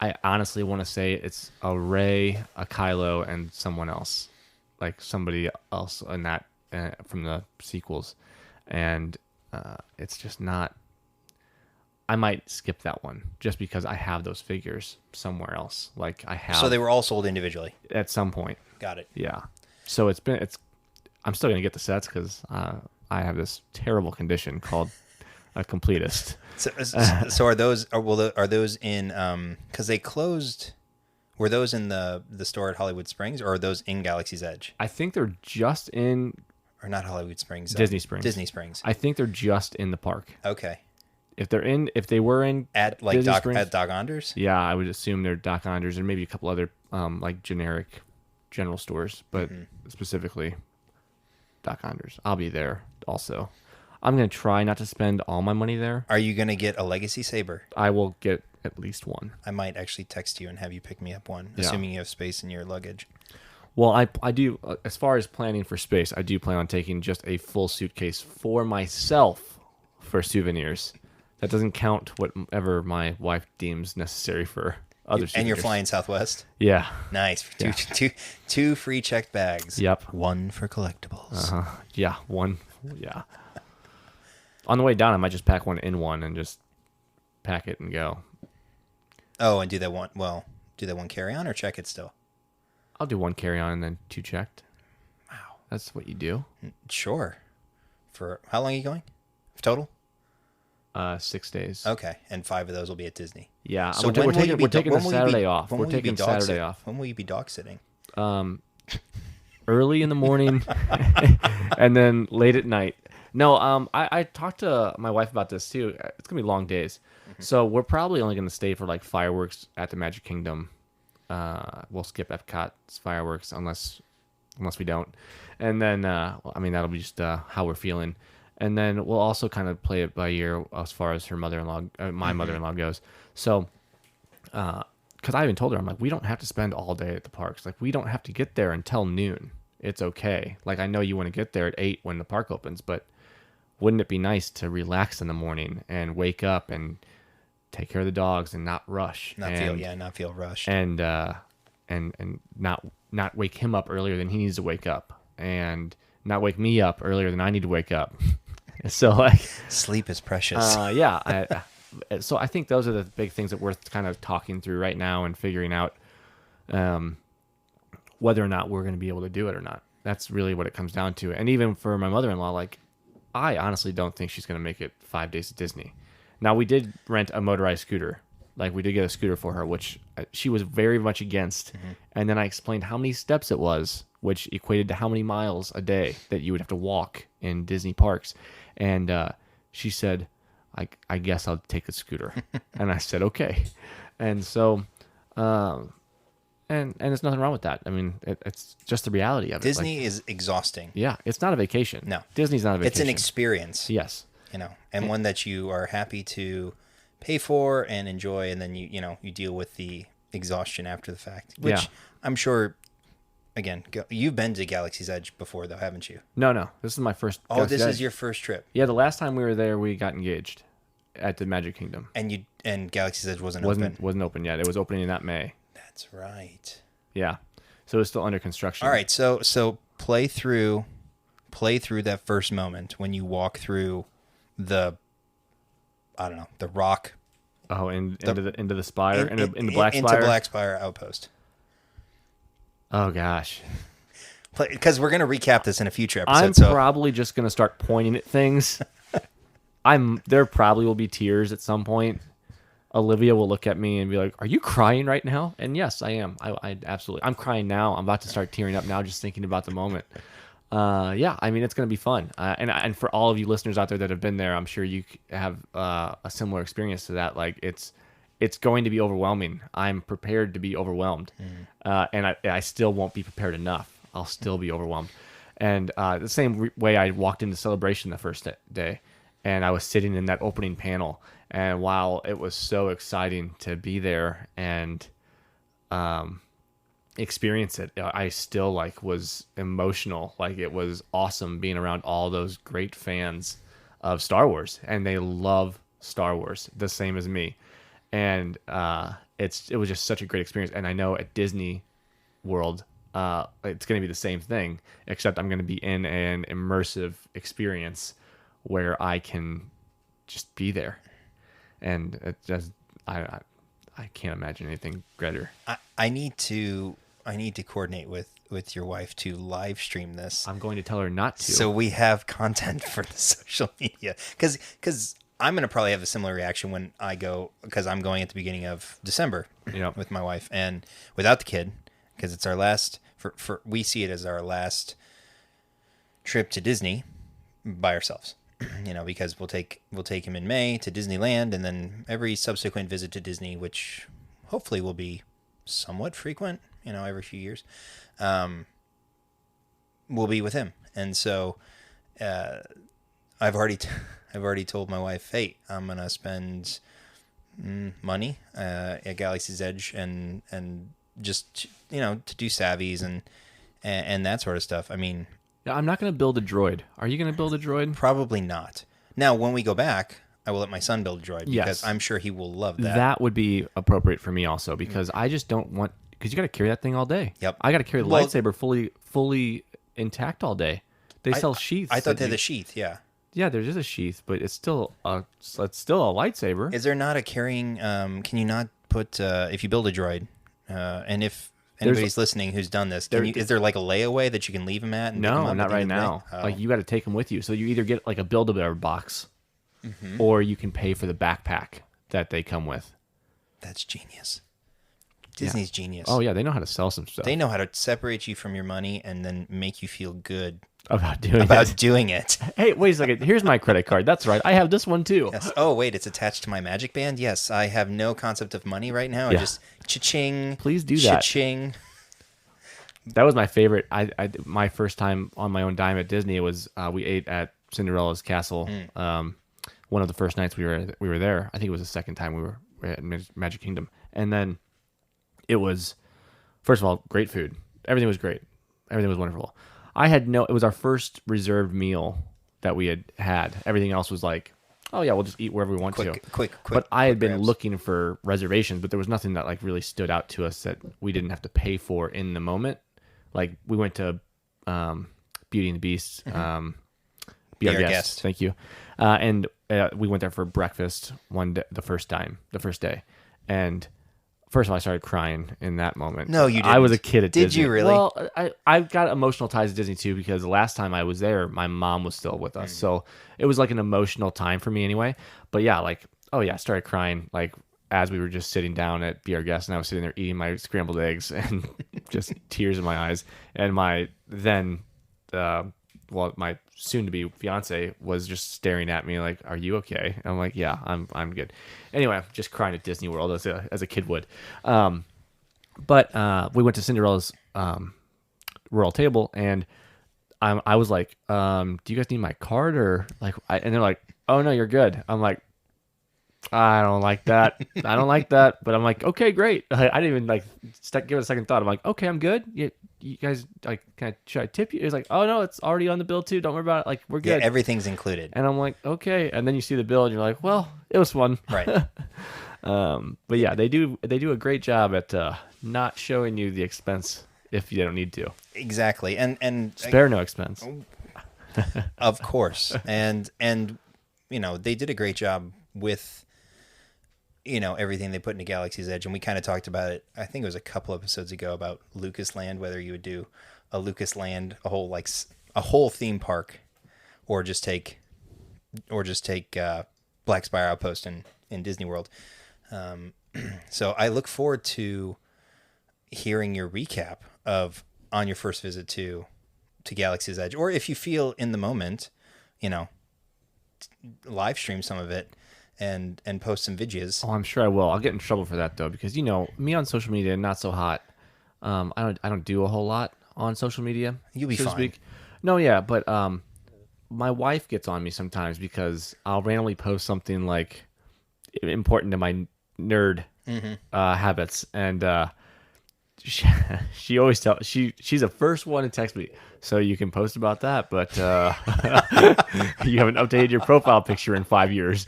I honestly want to say it's a Rey, a Kylo, and someone else, like somebody else in that from the sequels, and it's just not. I might skip that one just because I have those figures somewhere else. Like I have. So they were all sold individually. At some point. Got it. Yeah. So I'm still gonna get the sets because I have this terrible condition called a completist. So are those in because they closed? Were those in the store at Hollywood Springs, or are those in Galaxy's Edge? I think they're just in Or not Hollywood Springs? Disney Springs. Disney Springs. I think they're just in the park. Okay. If they were in At like Disney Doc Springs, at Doc Onders. yeah, I would assume they're Doc Onders or maybe a couple other like generic general stores, but specifically Doc Onders. I'll be there also. I'm gonna try not to spend all my money there. Are you gonna get a Legacy Saber? I will get at least one. I might actually text you and have you pick me up one, Yeah. assuming you have space in your luggage. Well, I do, as far as planning for space, I do plan on taking just a full suitcase for myself for souvenirs. That doesn't count whatever my wife deems necessary for other souvenirs. And you're flying Southwest? Yeah. Nice. Yeah. Two free checked bags. Yep. One for collectibles. Yeah. One. Yeah. On the way down, I might just pack one in one and just pack it and go. Oh, and do they want carry on or check it still? I'll do 1 carry on and then 2 checked. Wow. That's what you do. Sure. For how long are you going? Total? 6 days. Okay, and 5 of those will be at Disney. Yeah. So we're taking a when will you Saturday be- off. when We're will you be taking dog Saturday sit- off. When will you be dog sitting? Early in the morning and then late at night. No, I talked to my wife about this too. It's gonna be long days, so we're probably only gonna stay for like fireworks at the Magic Kingdom. We'll skip Epcot's fireworks unless we don't, and then that'll be just how we're feeling, and then we'll also kind of play it by ear as far as her mother-in-law, my mother-in-law goes. So, because I even told her, I'm like, we don't have to spend all day at the parks. Like, we don't have to get there until noon. It's okay. Like, I know you want to get there at 8 when the park opens, but wouldn't it be nice to relax in the morning and wake up and take care of the dogs and not rush? Not feel rushed. And not wake him up earlier than he needs to wake up, and not wake me up earlier than I need to wake up. So like, Sleep is precious. yeah. So I think those are the big things that we're kind of talking through right now and figuring out whether or not we're going to be able to do it or not. That's really what it comes down to. And even for my mother-in-law, like, I honestly don't think she's going to make it 5 days at Disney. Now, we did rent a motorized scooter. Like, we did get a scooter for her, which she was very much against. And then I explained how many steps it was, which equated to how many miles a day that you would have to walk in Disney parks. And she said, I guess I'll take a scooter. And I said, okay. And so, and there's nothing wrong with that. I mean, it's just the reality of it. Disney Like, is exhausting. yeah, it's not a vacation. No. Disney's not a vacation. It's an experience. Yes. And one that you are happy to pay for and enjoy, and then you deal with the exhaustion after the fact, which Yeah. I'm sure. Again, you've been to Galaxy's Edge before, though, haven't you? No. This is my first. Oh, Galaxy's this Edge. is your first trip. Yeah, the last time we were there, we got engaged at the Magic Kingdom. And Galaxy's Edge wasn't open. Wasn't open yet. It was opening in that May. That's right. Yeah, so it's still under construction. All right, so play through that first moment when you walk through the rock. Oh, into the spire, in the Black Spire. Into Black Spire Outpost. Oh gosh. Because we're gonna recap this in a future I'm episode. probably just gonna start pointing at things. There probably will be tears at some point. Olivia will look at me and be like, "Are you crying right now?" And yes, I am. I absolutely. I'm crying now. I'm about to start tearing up now just thinking about the moment. Yeah, I mean, it's going to be fun. And for all of you listeners out there that have been there, I'm sure you have a similar experience to that. Like, it's going to be overwhelming. I'm prepared to be overwhelmed. And I still won't be prepared enough. I'll still be overwhelmed. And the same way I walked into Celebration the first day, and I was sitting in that opening panel. And while it was so exciting to be there and experience it, I still was emotional. Like, it was awesome being around all those great fans of Star Wars, and they love Star Wars the same as me. And it was just such a great experience. And I know at Disney World, it's going to be the same thing, except I'm going to be in an immersive experience where I can just be there. And it just, I can't imagine anything greater. I need to coordinate with your wife to live stream this. I'm going to tell her not to. So we have content for the social media. Because I'm going to probably have a similar reaction when I go, because I'm going at the beginning of December with my wife and without the kid, because it's our last, we see it as our last trip to Disney by ourselves. Because we'll take him in May to Disneyland, and then every subsequent visit to Disney, which hopefully will be somewhat frequent, every few years, will be with him. And so I've already told my wife, hey, I'm gonna spend money at Galaxy's Edge and just to do savvies and that sort of stuff. I mean, I'm not going to build a droid. Are you going to build a droid? Probably not. Now, when we go back, I will let my son build a droid because I'm sure he will love that. That would be appropriate for me also, because I just don't want, because you got to carry that thing all day. Yep. I got to carry the lightsaber fully intact all day. They sell sheaths. I thought they had the sheath. Yeah. Yeah, there's just a sheath, but it's still a lightsaber. Is there not a carrying? Can you not put if you build a droid, and if anybody's listening who's done this, is there like a layaway that you can leave them at? And no, not right now. Oh. Like, you got to take them with you. So you either get like a Build-A-Bear box, or you can pay for the backpack that they come with. That's genius. Disney's genius. Oh yeah, they know how to sell some stuff. They know how to separate you from your money and then make you feel good about doing it. Hey, wait a second. Here's my credit card. That's right. I have this one too. Yes. Oh wait, it's attached to my Magic Band. Yes, I have no concept of money right now. I just cha-ching. Please do that. Cha-ching. That was my favorite. My first time on my own dime at Disney was we ate at Cinderella's Castle. One of the first nights we were there. I think it was the second time we were at Magic Kingdom, and then it was, first of all, great food. Everything was great. Everything was wonderful. It was our first reserved meal that we had. Everything else was like, oh yeah, we'll just eat wherever we want to. Quick. But I had been looking for reservations, but there was nothing that like really stood out to us that we didn't have to pay for in the moment. Like, we went to Beauty and the Beast. Be Be Our Our Guest. Guest. Thank you. And we went there for breakfast one day, the first day. And first of all, I started crying in that moment. No, you I was a didn't. kid at Did Disney. you really? Well, I got emotional ties to Disney too because the last time I was there, my mom was still with us. So it was like an emotional time for me anyway. But yeah, like, oh yeah, I started crying like as we were just sitting down at Be Our Guest, and I was sitting there eating my scrambled eggs and just tears in my eyes. And my my soon-to-be fiance was just staring at me like, "Are you okay?" And I'm like, "Yeah, I'm good." Anyway, just crying at Disney World as a kid would. But we went to Cinderella's royal table, and I was like, "Do you guys need my card or like?" And they're like, "Oh no, you're good." I'm like, I don't like that. I don't like that. But I'm like, okay, great. I didn't even like give it a second thought. I'm like, okay, I'm good. You guys, like, should I tip you? It's like, oh no, it's already on the bill too. Don't worry about it. Like, we're Yeah, good. everything's included. And I'm like, okay. And then you see the bill, and you're like, well, it was fun. Right. But yeah, they do a great job at not showing you the expense if you don't need to. Exactly. And Spare no expense. of course. And you know, they did a great job with, you know, everything they put into Galaxy's Edge, and we kind of talked about it. I think it was a couple episodes ago about Lucas Land, whether you would do a Lucas Land, a whole theme park, or just take Black Spire Outpost in Disney World. So I look forward to hearing your recap of on your first visit to Galaxy's Edge, or if you feel in the moment, you know, live stream some of it. And post some videos. Oh, I'm sure I will. I'll get in trouble for that though, because you know me on social media, not so hot. I don't do a whole lot on social media. You'll be so to fine. speak. No, yeah, but my wife gets on me sometimes because I'll randomly post something like important to my nerd habits, and she always she's the first one to text me. So you can post about that, but you haven't updated your profile picture in 5 years,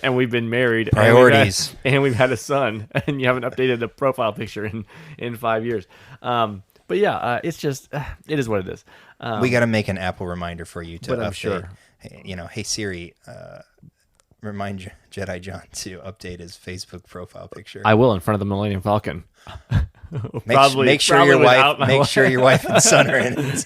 and we've been married. Priorities. And we've had a son, and you haven't updated the profile picture in 5 years. But yeah, it's just it is what it is. We got to make an Apple reminder for you to But I'm update. sure. You know, hey Siri, remind Jedi John to update his Facebook profile picture. I will in front of the Millennium Falcon. Make sure your wife and son are in it.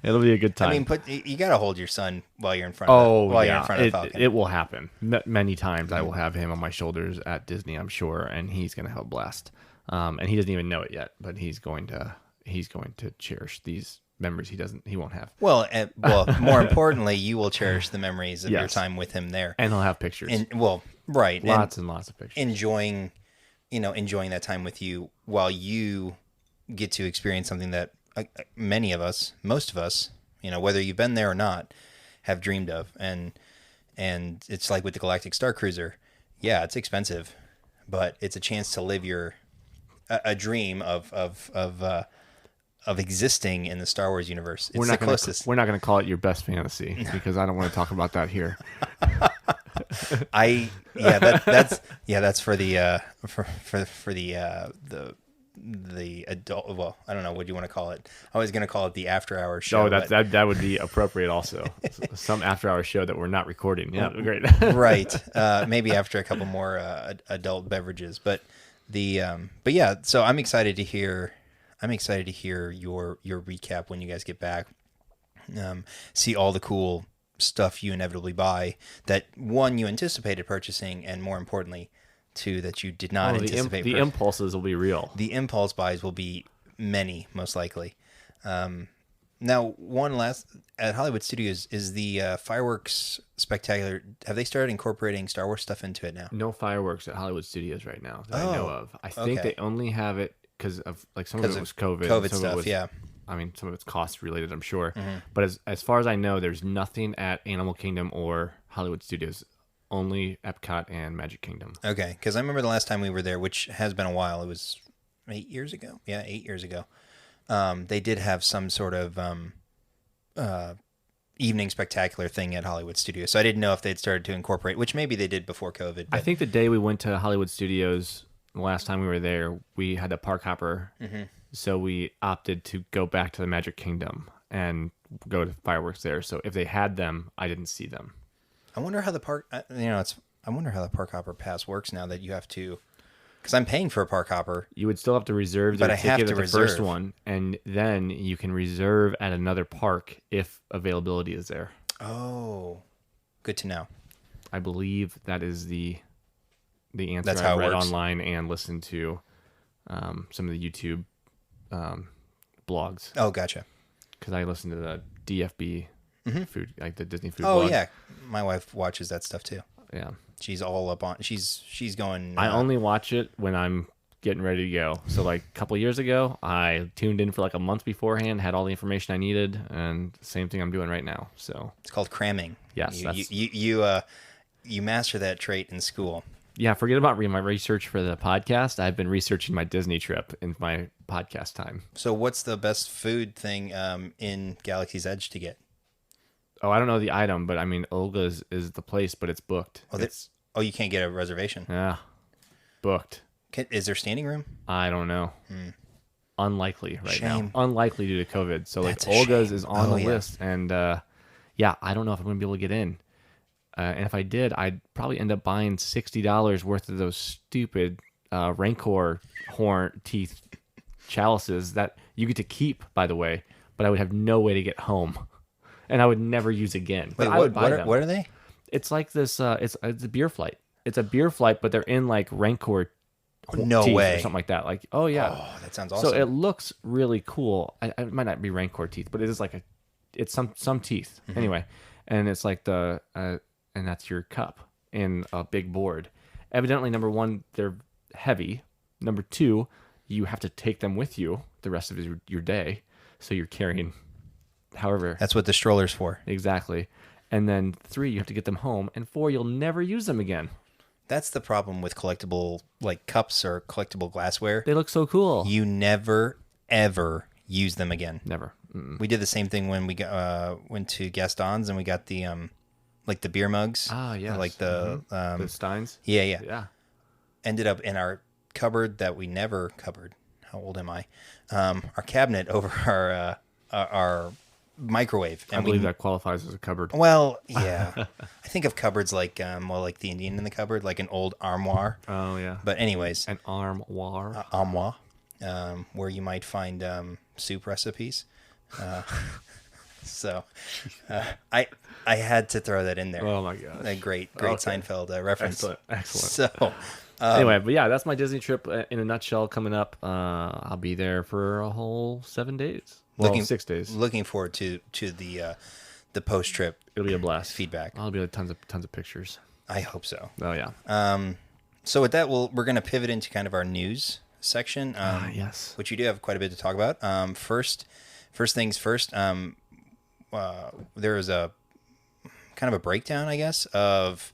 It'll be a good time. I mean, you got to hold your son while you're in front Oh, of yeah. the Falcon. It will happen. Many times I will have him on my shoulders at Disney, I'm sure, and he's going to have a blast. And he doesn't even know it yet, but he's going to cherish these memories he won't have. Well, more importantly, you will cherish the memories of your Yes. time with him there. And he'll have pictures. Right. Lots and lots of pictures. Enjoying that time with you while you get to experience something that most of us, you know, whether you've been there or not, have dreamed of. And it's like with the Galactic Star Cruiser. Yeah, it's expensive, but it's a chance to live a dream of existing in the Star Wars universe. It's the closest. We're not going to call it your best fantasy because I don't want to talk about that here. That's for the adult. Well, I don't know what you want to call it. I was going to call it the after hours show. Oh, that would be appropriate also. Some after hours show that we're not recording. Yeah, great. Right. Maybe after a couple more adult beverages, but yeah. So I'm excited to hear your recap when you guys get back. See all the cool stuff you inevitably buy that one you anticipated purchasing, and more importantly, two that you did not anticipate. The impulses will be real. The impulse buys will be many, most likely. Now, one last at Hollywood Studios is the fireworks spectacular. Have they started incorporating Star Wars stuff into it now? No fireworks at Hollywood Studios right now that I know of. I think okay. they only have it because of like some of it was COVID. COVID some stuff, of it was, yeah. I mean, some of it's cost related, I'm sure. Mm-hmm. But as far as I know, there's nothing at Animal Kingdom or Hollywood Studios. Only Epcot and Magic Kingdom. Okay, because I remember the last time we were there, which has been a while. It was 8 years ago. Yeah, 8 years ago. They did have some sort of evening spectacular thing at Hollywood Studios. So I didn't know if they'd started to incorporate, which maybe they did before COVID. But I think the day we went to Hollywood Studios, the last time we were there, we had a park hopper. Mm-hmm. So we opted to go back to the Magic Kingdom. and go to fireworks there. So if they had them, I didn't see them. I wonder how the park, I wonder how the park hopper pass works now that you have to, because I'm paying for a park hopper. You would still have to reserve But their I have ticket to at the reserve. first one, and then you can reserve at another park if availability is there. Oh, good to know. I believe that is the answer That's I how it read works. online and listened to some of the YouTube blogs, Oh, gotcha. because I listened to the DFB food, like the Disney food Oh, blog. yeah. My wife watches that stuff too. Yeah. She's all up on, she's going. I only watch it when I'm getting ready to go. So like a couple years ago, I tuned in for like a month beforehand, had all the information I needed, and same thing I'm doing right now. So It's called cramming. Yes, You, that's- you master that trait in school. yeah, forget about my research for the podcast. I've been researching my Disney trip in my podcast time. So what's the best food thing in Galaxy's Edge to get? Oh, I don't know the item, but I mean, Olga's is the place, but it's booked. Oh, It's you can't get a reservation. yeah, booked. Is there standing room? I don't know. Unlikely right Shame. now. Unlikely due to COVID. So That's like a Olga's shame. is on Oh, the yeah. list, and yeah, I don't know if I'm gonna be able to get in. And if I did, I'd probably end up buying $60 worth of those stupid Rancor horn teeth chalices that you get to keep, by the way. But I would have no way to get home, and I would never use again. But Wait, I would buy them. what are they? It's like this. It's a beer flight. It's a beer flight, but they're in like Rancor No teeth way. or something like that. Like, oh yeah. Oh, that sounds awesome. So it looks really cool. It might not be Rancor teeth, but it is like it's some teeth Mm-hmm. anyway, and it's like and that's your cup in a big board. Evidently, number one, they're heavy. Number two, you have to take them with you the rest of your day, so you're carrying, however, That's what the stroller's for. exactly. And then three, you have to get them home, and four, you'll never use them again. That's the problem with collectible like cups or collectible glassware. They look so cool. You never ever use them again. Never. Mm-mm. We did the same thing when we went to Gaston's and we got the like the beer mugs. Ah, yes. Like the The Steins. yeah. Yeah. Ended up in our cupboard that we never covered. How old am I? Our cabinet over our microwave. I believe that qualifies as a cupboard. Well, yeah. I think of cupboards like like the Indian in the cupboard, like an old armoire. Oh yeah. But anyways, An armoire. armoire, where you might find soup recipes. So I had to throw that in there. Oh my gosh. A great Okay. Seinfeld reference. Excellent. So Anyway, but yeah, that's my Disney trip in a nutshell coming up. I'll be there for a whole 7 days. Well, 6 days. Looking forward to the post trip It'll be a blast. feedback. I'll be like tons of pictures. I hope so. Oh yeah. So with that, we're going to pivot into kind of our news section. Yes. Which you do have quite a bit to talk about. First things first. There was a kind of a breakdown, I guess, of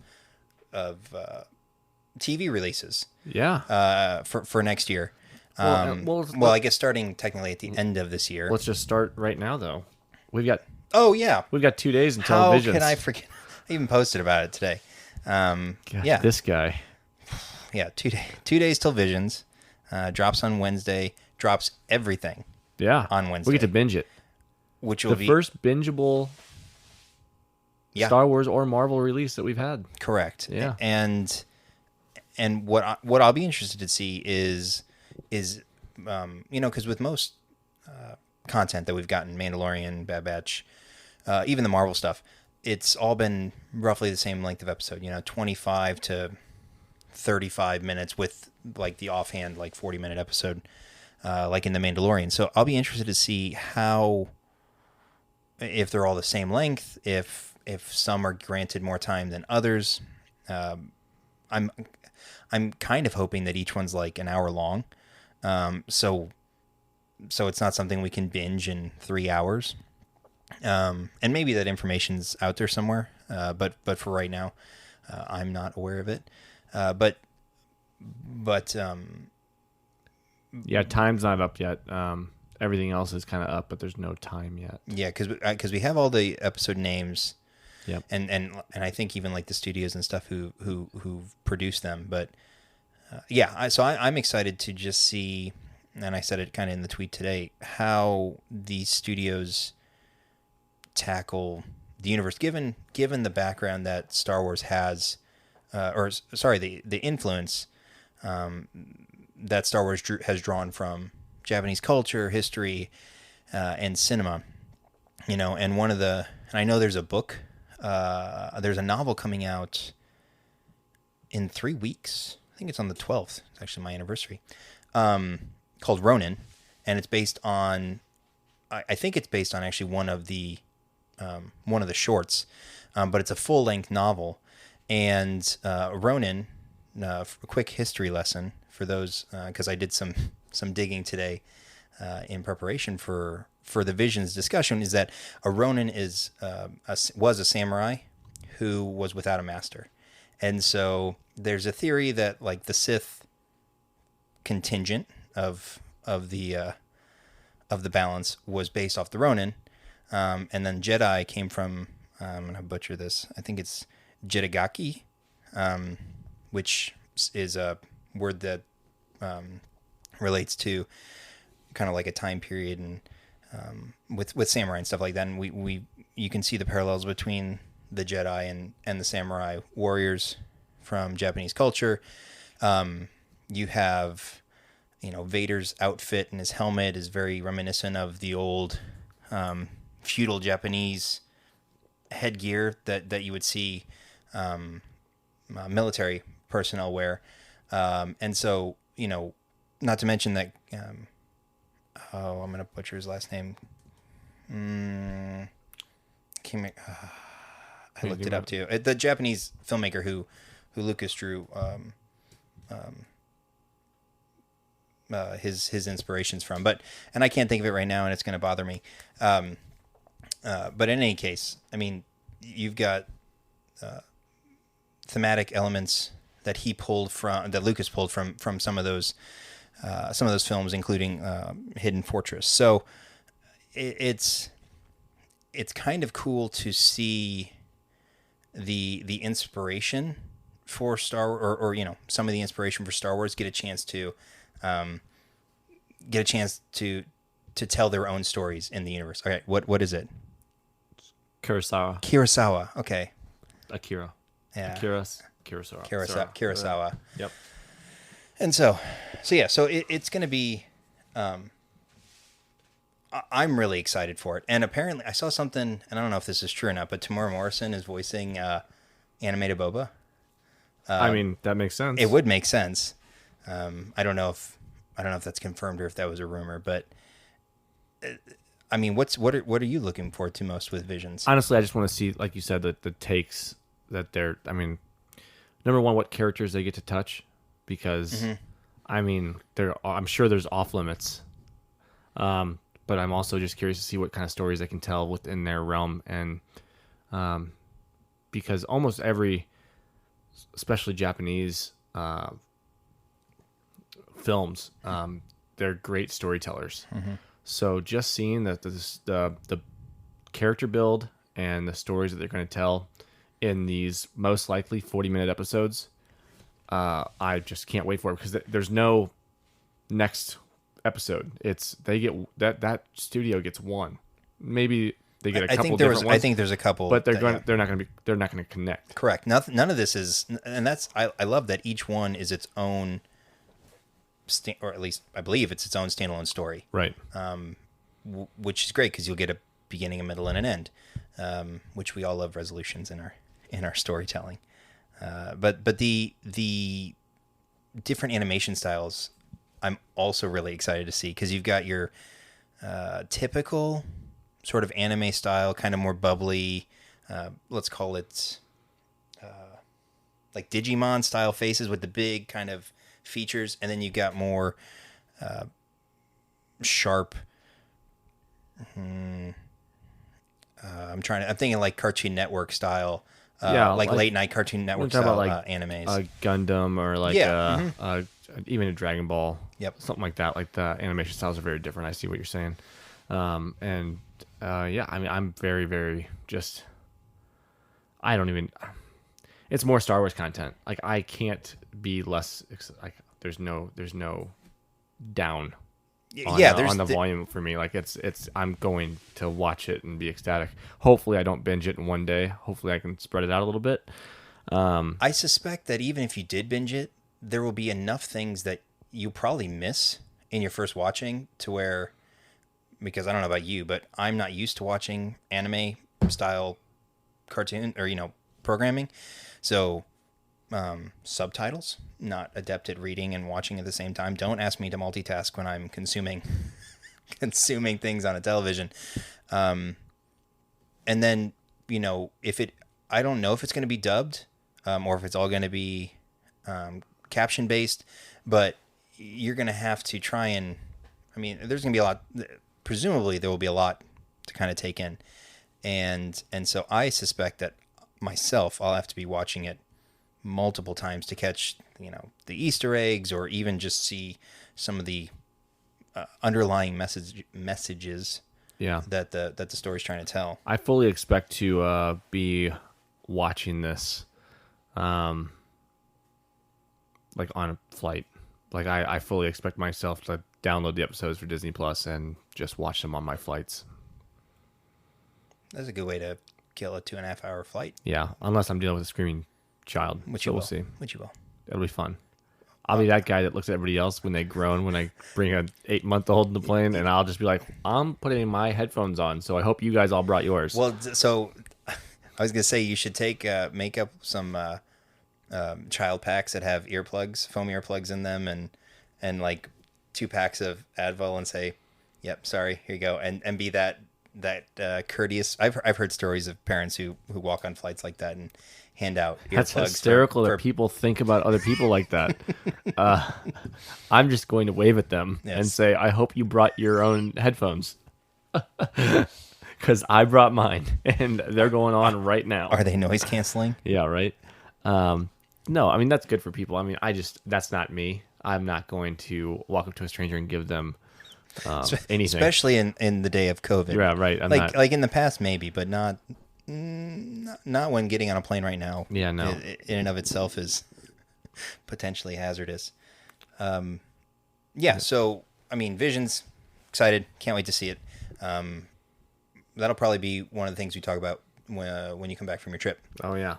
TV releases Yeah. for next year. Well, I guess starting technically at the end of this year. Let's just start right now though. We've got Oh yeah, 2 days until how Visions. can I forget? I even posted about it today. God, Yeah, This guy. yeah. 2 days till Visions. Drops on Wednesday. Drops everything, Yeah. On Wednesday. We get to binge it. which will The be first bingeable yeah Star Wars or Marvel release that we've had. correct. Yeah. And what I'll be interested to see is because with most content that we've gotten, Mandalorian, Bad Batch, even the Marvel stuff, it's all been roughly the same length of episode. 25 to 35 minutes with like the offhand like 40-minute episode, like in the Mandalorian. So I'll be interested to see if they're all the same length, if some are granted more time than others. I'm kind of hoping that each one's like an hour long, so it's not something we can binge in 3 hours. And maybe that information's out there somewhere, but for right now, I'm not aware of it. But Yeah, time's not up yet. Everything else is kind of up, but there's no time yet. yeah, because we have all the episode names. Yep. And I think even like the studios and stuff who produced them, but so I'm excited to just see, and I said it kind of in the tweet today, how these studios tackle the universe, given the background that Star Wars has, the influence that Star Wars has drawn from Japanese culture, history, and cinema. And and I know there's a book, there's a novel coming out in 3 weeks. I think it's on the 12th. It's actually my anniversary. Called Ronin, and it's based on, I think it's based on actually one of the shorts, but it's a full length novel. And Ronin, a quick history lesson for those, because I did some digging today in preparation for the Visions discussion, is that a Ronin was a samurai who was without a master. And so there's a theory that like the Sith contingent of the balance was based off the Ronin, and then Jedi came from, I'm gonna butcher this, I think it's Jedagaki, which is a word that relates to kind of like a time period, and with samurai and stuff like that. And you can see the parallels between the Jedi and the samurai warriors from Japanese culture. You have, Vader's outfit and his helmet is very reminiscent of the old feudal Japanese headgear that you would see military personnel wear. And so, not to mention that, I'm going to butcher his last name. I looked it up too. The Japanese filmmaker who Lucas drew his inspirations from, and I can't think of it right now, and it's going to bother me. But in any case, I mean, you've got thematic elements that Lucas pulled from some of those films, including Hidden Fortress. So it's kind of cool to see the inspiration for Star Wars, or some of the inspiration for Star Wars get a chance to tell their own stories in the universe. Okay, what is it? Kurosawa. Okay. Akira. Yeah. Kurosawa. Kurosawa. Yep. And so it's going to be. I'm really excited for it, and apparently I saw something, and I don't know if this is true or not, but Tamora Morrison is voicing animated Boba. I mean, that makes sense. It would make sense. I don't know if that's confirmed or if that was a rumor, but I mean, what are you looking forward to most with Visions? Honestly, I just want to see, like you said, the takes that they're. I mean, number one, what characters they get to touch, because I mean, I'm sure there's off limits. But I'm also just curious to see what kind of stories they can tell within their realm, and because almost every, especially Japanese films, they're great storytellers. Mm-hmm. So just seeing that the character build and the stories that they're going to tell in these most likely 40-minute episodes, I just can't wait for it, because there's no next episode. It's they get that studio gets one, maybe they get a couple different ones. I think there's a couple, but they're not going to connect. Correct. None of this is, and that's I love that each one is its own, or at least I believe it's its own standalone story. Right. Which is great, because you'll get a beginning, a middle, and an end. Which we all love resolutions in our storytelling. But the different animation styles, I'm also really excited to see, because you've got your typical sort of anime style, kind of more bubbly, let's call it like Digimon style faces with the big kind of features, and then you've got more sharp. I'm thinking like Cartoon Network style. Like late night Cartoon Network style animes. A Gundam, or like even a Dragon Ball. Yep. Something like that. Like the animation styles are very different. I see what you're saying. I mean, I'm very, very just. I don't even. It's more Star Wars content. Like, I can't be less. Like, there's no down. Yeah, on the volume for me. Like it's I'm going to watch it and be ecstatic. Hopefully I don't binge it in one day. Hopefully I can spread it out a little bit. I suspect that even if you did binge it, there will be enough things that you probably miss in your first watching to where, because I don't know about you, but I'm not used to watching anime style cartoon or, programming. So, subtitles, not adept at reading and watching at the same time. Don't ask me to multitask when I'm consuming things on a television. And then, I don't know if it's going to be dubbed, or if it's all going to be caption based, but you're going to have to try and, there's going to be a lot, presumably there will be a lot to kind of take in. And so I suspect that myself, I'll have to be watching it multiple times to catch, the Easter eggs, or even just see some of the underlying messages that the story's trying to tell. I fully expect to be watching this like on a flight. Like I fully expect myself to download the episodes for Disney Plus and just watch them on my flights. That's a good way to kill a 2.5 hour flight. Yeah, unless I'm dealing with a screaming child, Which so you will. we'll see. Which you will. It'll be fun. I'll be that guy that looks at everybody else when they groan when I bring an 8-month-old in the plane, and I'll just be like, I'm putting my headphones on, so I hope you guys all brought yours. Well, so I was gonna say you should make up some child packs that have foam earplugs in them, and like 2 packs of Advil, and say, "Yep, sorry, here you go," and be that courteous. I've heard stories of parents who walk on flights like that and hand out earplugs. That's hysterical that people think about other people like that. I'm just going to wave at them and say, I hope you brought your own headphones. Because I brought mine, and they're going on right now. Are they noise canceling? Yeah, right? No, that's good for people. That's not me. I'm not going to walk up to a stranger and give them anything. Especially in the day of COVID. Yeah, right. Like in the past, maybe, but not when getting on a plane right now. Yeah, no. In and of itself is potentially hazardous. So, Visions, excited. Can't wait to see it. That'll probably be one of the things we talk about when you come back from your trip. Oh, yeah.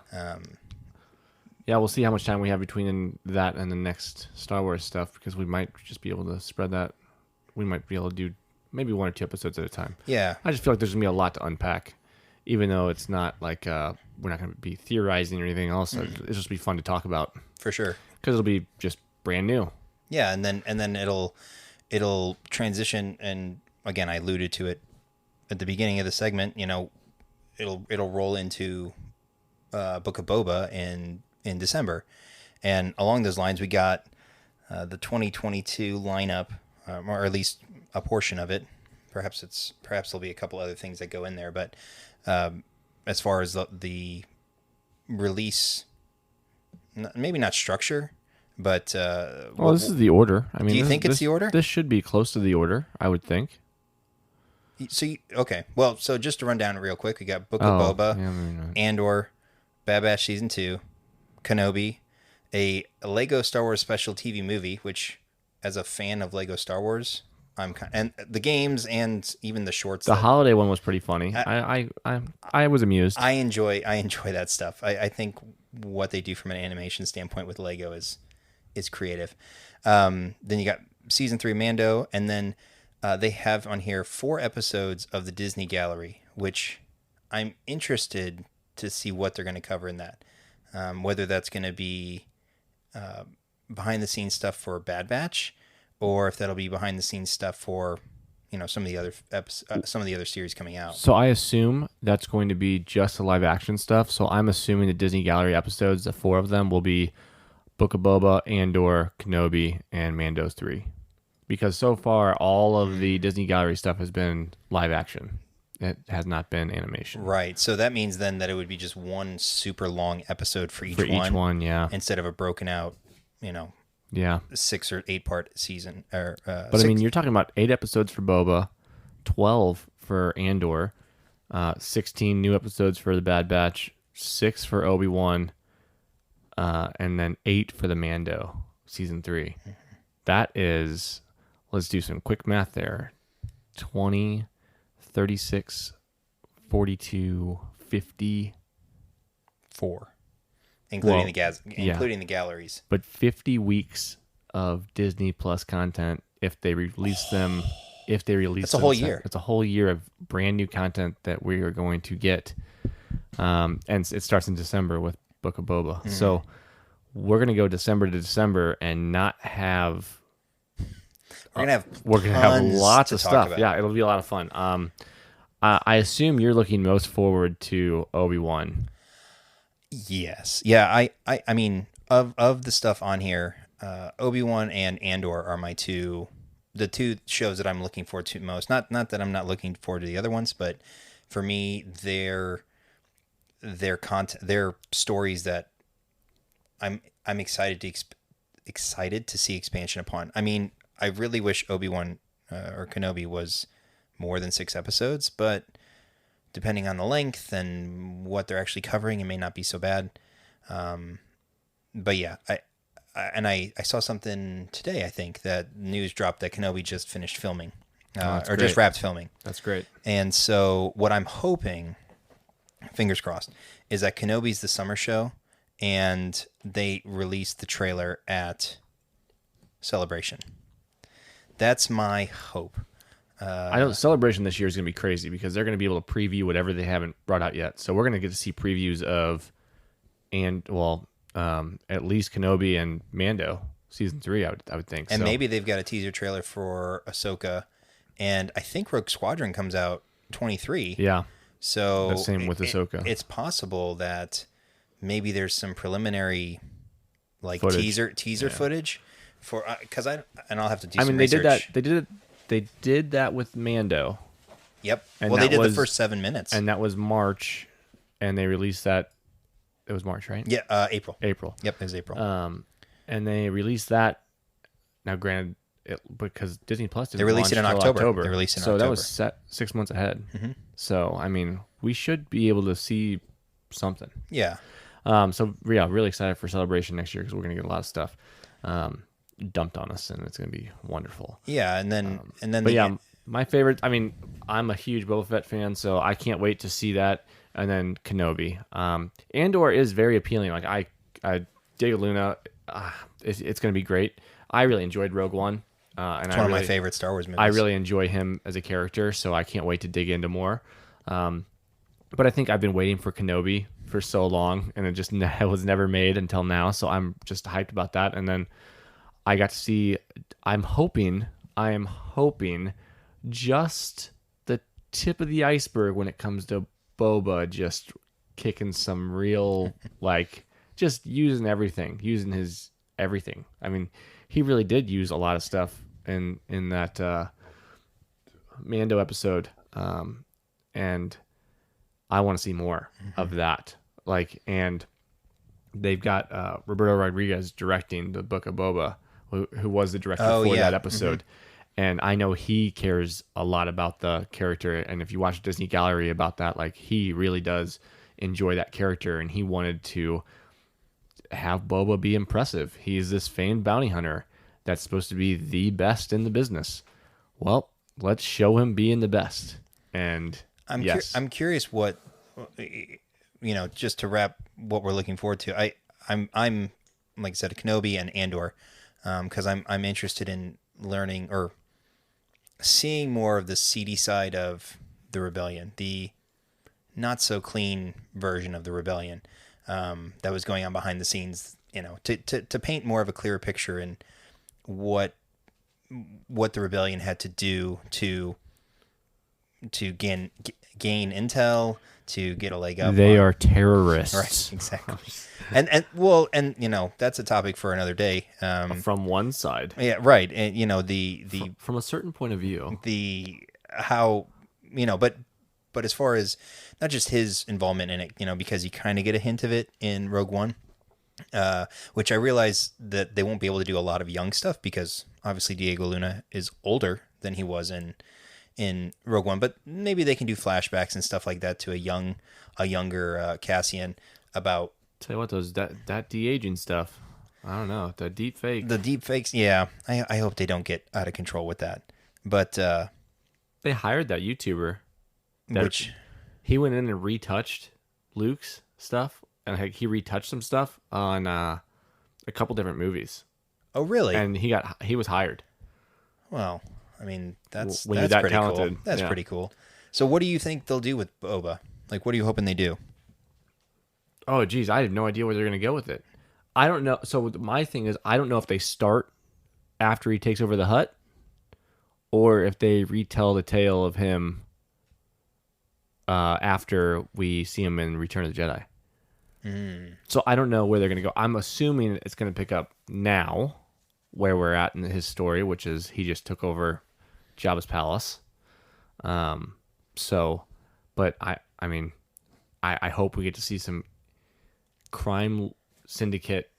Yeah, we'll see how much time we have between that and the next Star Wars stuff, because we might just be able to spread that. We might be able to do maybe 1 or 2 episodes at a time. Yeah. I just feel like there's going to be a lot to unpack, even though it's not like we're not going to be theorizing or anything else. It'll just be fun to talk about. For sure. Because it'll be just brand new. Yeah, and then it'll transition, and again, I alluded to it at the beginning of the segment. It'll roll into Book of Boba in December, and along those lines, we got the 2022 lineup, or at least a portion of it. Perhaps there'll be a couple other things that go in there, but as far as the release, maybe not structure, but this is the order. Do you think it's the order? This should be close to the order, I would think. So okay, well, so just to run down it real quick, we got Book of Boba, Andor, Bad Batch Season 2, Kenobi, a Lego Star Wars special TV movie, which, as a fan of Lego Star Wars, and the games and even the shorts. The holiday one was pretty funny. I was amused. I enjoy that stuff. I think what they do from an animation standpoint with Lego is creative. Then you got Season 3 Mando, and then they have on here 4 episodes of the Disney Gallery, which I'm interested to see what they're going to cover in that. Whether that's going to be behind the scenes stuff for Bad Batch, or if that'll be behind the scenes stuff for some of the other series coming out. So I assume that's going to be just the live action stuff. So I'm assuming the Disney Gallery episodes, the 4 of them, will be Book of Boba, Andor, Kenobi, and Mando's 3. Because so far, all of the Disney Gallery stuff has been live action. It has not been animation. Right. So that means then that it would be just one super long episode for each one. For each one, yeah. Instead of a broken out, yeah, 6 or 8 part season. But you're talking about 8 episodes for Boba, 12 for Andor, 16 new episodes for the Bad Batch, 6 for Obi-Wan, and then 8 for the Mando season 3. Mm-hmm. That is let's do some quick math there. 20, 36, 42, 50. 4, including Well, the gas, yeah. including the galleries. But 50 weeks of Disney Plus content if they release them. If they release That's a them, whole year. it's a whole year of brand new content that we are going to get. And it starts in December with Book of Boba. Mm-hmm. So we're going to go December to December and not have. We're gonna have Lots to of talk stuff. about. Yeah, it'll be a lot of fun. I assume you're looking most forward to Obi-Wan. Yes. Yeah. I mean, of the stuff on here, Obi-Wan and Andor are the two shows that I'm looking forward to most. Not that I'm not looking forward to the other ones, but for me, their content, their stories that I'm excited to see expansion upon. I mean, I really wish Obi-Wan or Kenobi was more than 6 episodes, but depending on the length and what they're actually covering, it may not be so bad. But yeah, I saw something today, I think, that news dropped that Kenobi just finished filming, or just wrapped filming. That's great. And so what I'm hoping, fingers crossed, is that Kenobi's the summer show and they release the trailer at Celebration. That's my hope. I know Celebration this year is going to be crazy because they're going to be able to preview whatever they haven't brought out yet. So we're going to get to see previews of, at least Kenobi and Mando season 3. I would think. And so. maybe they've got a teaser trailer for Ahsoka, and I think Rogue Squadron comes out 23. Yeah. So the same with Ahsoka. It's possible that maybe there's some preliminary footage. teaser footage for because I'll have to do. I some mean, research. They did that with Mando. Yep. And well, they did the first 7 minutes, and that was March, and they released that. It was March, right? Yeah, April. April. Yep, it was April. And they released that. Now, granted, because Disney Plus didn't they released it in launch till October. They released it in so October. that was set 6 months ahead. Mm-hmm. So I mean, we should be able to see something. Yeah. So yeah, really excited for Celebration next year because we're gonna get a lot of stuff dumped on us, and it's gonna be wonderful. Yeah, and then But yeah, my favorite. I mean, I'm a huge Boba Fett fan, so I can't wait to see that. And then Kenobi. Andor is very appealing. Like I Diego Luna. It's gonna be great. I really enjoyed Rogue One. And it's one of my favorite Star Wars movies. I really enjoy him as a character, so I can't wait to dig into more. But I think I've been waiting for Kenobi for so long, and it was never made until now. So I'm just hyped about that. And then I got to see. I am hoping just the tip of the iceberg when it comes to Boba just kicking some real just using his everything. I mean, he really did use a lot of stuff in that Mando episode, and I want to see more of that. And they've got Roberto Rodriguez directing the Book of Boba, who was the director for that episode. And I know he cares a lot about the character. And if you watch Disney Gallery about that, he really does enjoy that character, and he wanted to have Boba be impressive. He's this famed bounty hunter that's supposed to be the best in the business. Well, let's show him being the best. And I'm curious what, just to wrap what we're looking forward to. I'm like I said, Kenobi and Andor, because I'm interested in learning or seeing more of the seedy side of the rebellion, the not so clean version of the rebellion that was going on behind the scenes. To paint more of a clearer picture in what the rebellion had to do to gain intel, to get a leg up. They are terrorists. Right, exactly. and that's a topic for another day. From one side. Yeah, right. And from a certain point of view. But as far as not just his involvement in it, because you kind of get a hint of it in Rogue One, which I realize that they won't be able to do a lot of young stuff because obviously Diego Luna is older than he was in Rogue One, but maybe they can do flashbacks and stuff like that to a younger Cassian about. Tell you what, that de-aging stuff. I don't know. The deep fake. The deep fakes, yeah. I hope they don't get out of control with that. But They hired that YouTuber. which He went in and retouched Luke's stuff, and he retouched some stuff on a couple different movies, oh really? and he was hired. Well, I mean that's When you're that's that pretty talented, cool. That's yeah. pretty cool. So what do you think they'll do with Boba? Like, what are you hoping they do? Oh, geez, I have no idea where they're gonna go with it. I don't know. So my thing is, I don't know if they start after he takes over the hut, or if they retell the tale of him after we see him in Return of the Jedi. So I don't know where they're going to go. I'm assuming it's going to pick up now, where we're at in his story, which is he just took over Jabba's palace. But I mean, I hope we get to see some crime syndicate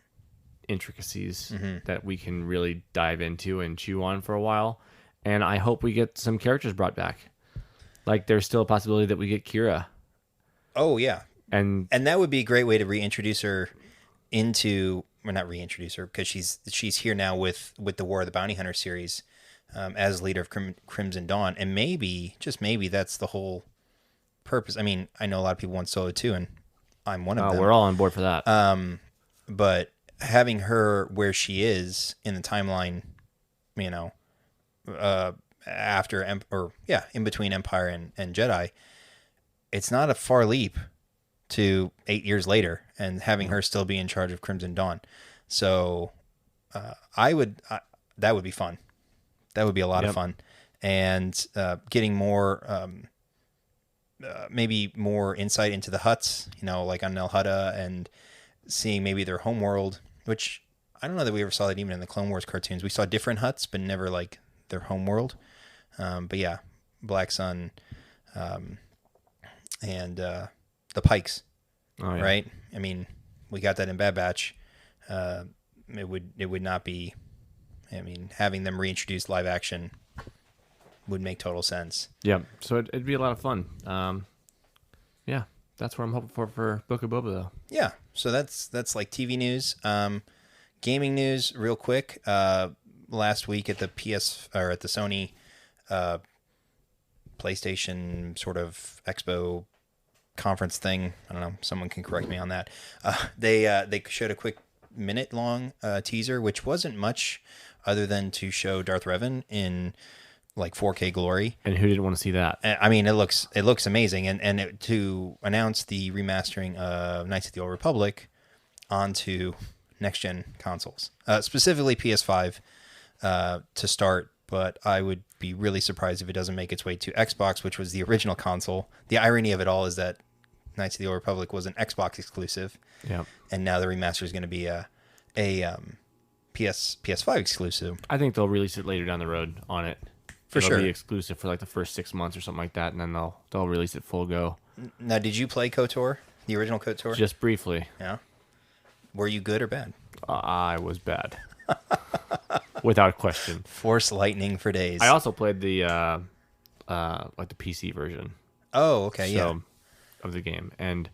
intricacies that we can really dive into and chew on for a while. And I hope we get some characters brought back. Like, there's still a possibility that we get Kira. Oh yeah, And that would be a great way to reintroduce her into, or not reintroduce her, because she's here now with the War of the Bounty Hunter series as leader of Crimson Dawn, and maybe, just maybe, that's the whole purpose. I mean, I know a lot of people want Solo too, and I'm one of them. we're all on board for that. But having her where she is in the timeline, you know, after in between Empire and Jedi, it's not a far leap to 8 years later, and having her still be in charge of Crimson Dawn. So that would be fun. That would be a lot of fun, and getting more maybe more insight into the Hutts, you know, like on Nel Hutta, and seeing maybe their homeworld, which I don't know that we ever saw that even in the Clone Wars cartoons. We saw different Hutts, but never like their homeworld. But yeah, Black Sun, and the Pikes, right? I mean, we got that in Bad Batch. It would not be. I mean, having them reintroduce live action would make total sense. Yeah, so it'd be a lot of fun. Yeah, that's what I'm hoping for Book of Boba, though. Yeah, so that's like TV news. Gaming news, real quick. Last week at the at the Sony PlayStation sort of Expo conference thing. I don't know. Someone can correct me on that. They showed a quick minute-long teaser, which wasn't much other than to show Darth Revan in like 4K glory. And who didn't want to see that? I mean, it looks amazing, and to announce the remastering of Knights of the Old Republic onto next-gen consoles, specifically PS5 to start. But I would be really surprised if it doesn't make its way to Xbox, which was the original console. The irony of it all is that Knights of the Old Republic was an Xbox exclusive, and now the remaster is going to be a PS5 exclusive. I think they'll release it later down the road on it. It'll sure. be exclusive for like the first 6 months or something like that, and then they'll release it full go. Now, did you play KOTOR, the original KOTOR? Just briefly. Yeah. Were you good or bad? I was bad, without question. Force lightning for days. I also played the like the PC version. Oh, okay, Of the game, and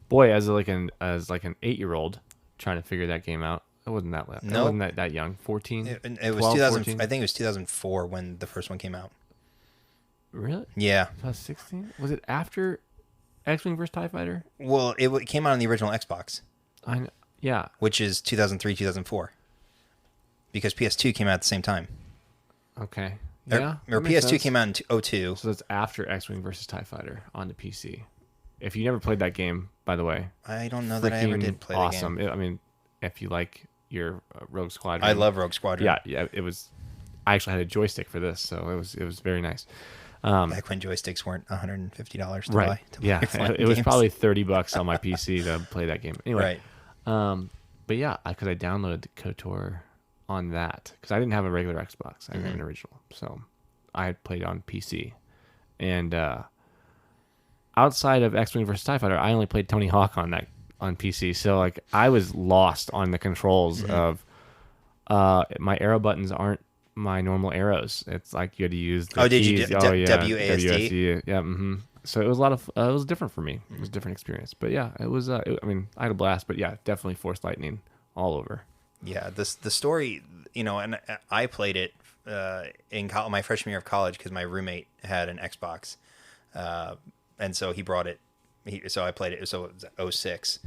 boy, as like an 8-year-old trying to figure that game out, it wasn't that loud. No, it wasn't that young. 14. It was 12, 2000. 14? I think it was 2004 when the first one came out. Really? Yeah. 2016? Was it after X-Wing vs TIE Fighter? Well, it came out on the original Xbox. I know. Yeah. Which is 2003, 2004. Because PS2 came out at the same time. Okay. Yeah. Or PS2 came out in 2002. So that's after X-Wing vs TIE Fighter on the PC. If you never played that game, by the way, I don't know that I ever did play awesome. the game. I mean, if you like your Rogue Squadron, I love Rogue Squadron. Yeah. It was. I actually had a joystick for this, so it was very nice. Back when joysticks weren't $150 to right. buy. Yeah, it was probably $30 on my PC to play that game. Anyway, right. But yeah, because I downloaded KOTOR on that because I didn't have a regular Xbox. I didn't have an original, so I had played on PC. And outside of X-Wing vs TIE Fighter, I only played Tony Hawk on PC. So like I was lost on the controls of my arrow buttons aren't my normal arrows. It's like you had to use the did keys. you WASD? Yeah. Mm-hmm. So it was it was different for me. It was a different experience. But yeah, it was I mean, I had a blast, but yeah, definitely Force lightning all over. Yeah, the story, and I played it in my freshman year of college because my roommate had an Xbox, and so he brought it. So I played it. So it was '06.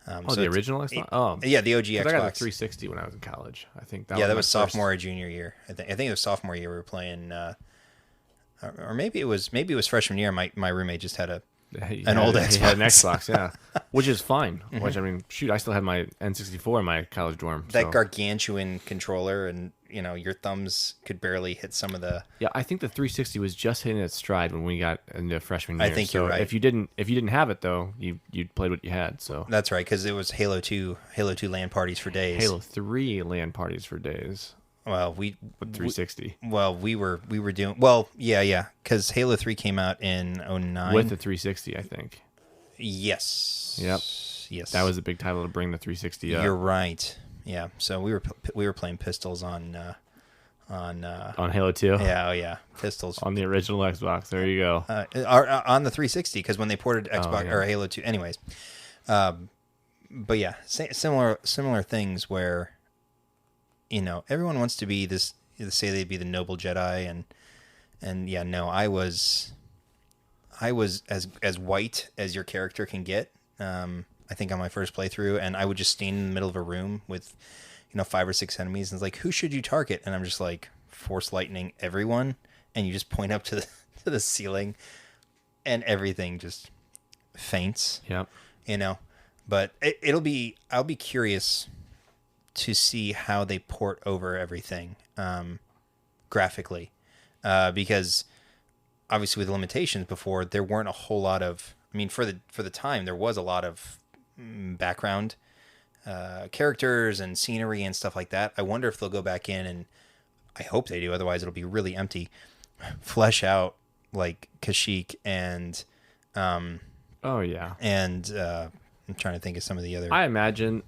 Oh, So the original Xbox. Oh, yeah, the OG 'cause I got the Xbox. 360 when I was in college. I think that Yeah, was that my was first. sophomore or junior year. I think it was sophomore year we were playing, or maybe it was freshman year. My roommate just had an old Xbox. He had an Xbox, yeah, which is fine. Mm-hmm. Which I mean, shoot, I still had my N64 in my college dorm. That So. gargantuan controller, and your thumbs could barely hit some of the. Yeah, I think the 360 was just hitting its stride when we got into freshman year. I think so you're right. If you didn't have it though, you played what you had. So That's right, because it was Halo 2 LAN parties for days. Halo 3 LAN parties for days. Well, But 360 we were doing well. Yeah, because Halo 3 came out in '09 with the 360, I think. Yes. Yep. Yes. That was a big title to bring the 360 up. You're right. Yeah. So we were playing pistols on On Halo 2. Yeah. Oh yeah. Pistols On the original Xbox. There you go. on the 360 because when they ported Xbox yeah. or Halo 2. Anyways, but yeah, similar things where everyone wants to be this. Say they'd be the noble Jedi, and yeah, no, I was as white as your character can get. I think on my first playthrough, and I would just stand in the middle of a room with 5 or 6 enemies, and it's like, who should you target? And I'm just like force lightning everyone, and you just point up to the ceiling, and everything just faints. Yep. But I'll be curious to see how they port over everything graphically, because obviously with the limitations before, there weren't a whole lot of. I mean, for the time, there was a lot of background characters and scenery and stuff like that. I wonder if they'll go back in, and I hope they do. Otherwise, it'll be really empty. Flesh out like Kashyyyk and Oh yeah. and I'm trying to think of some of the other. I imagine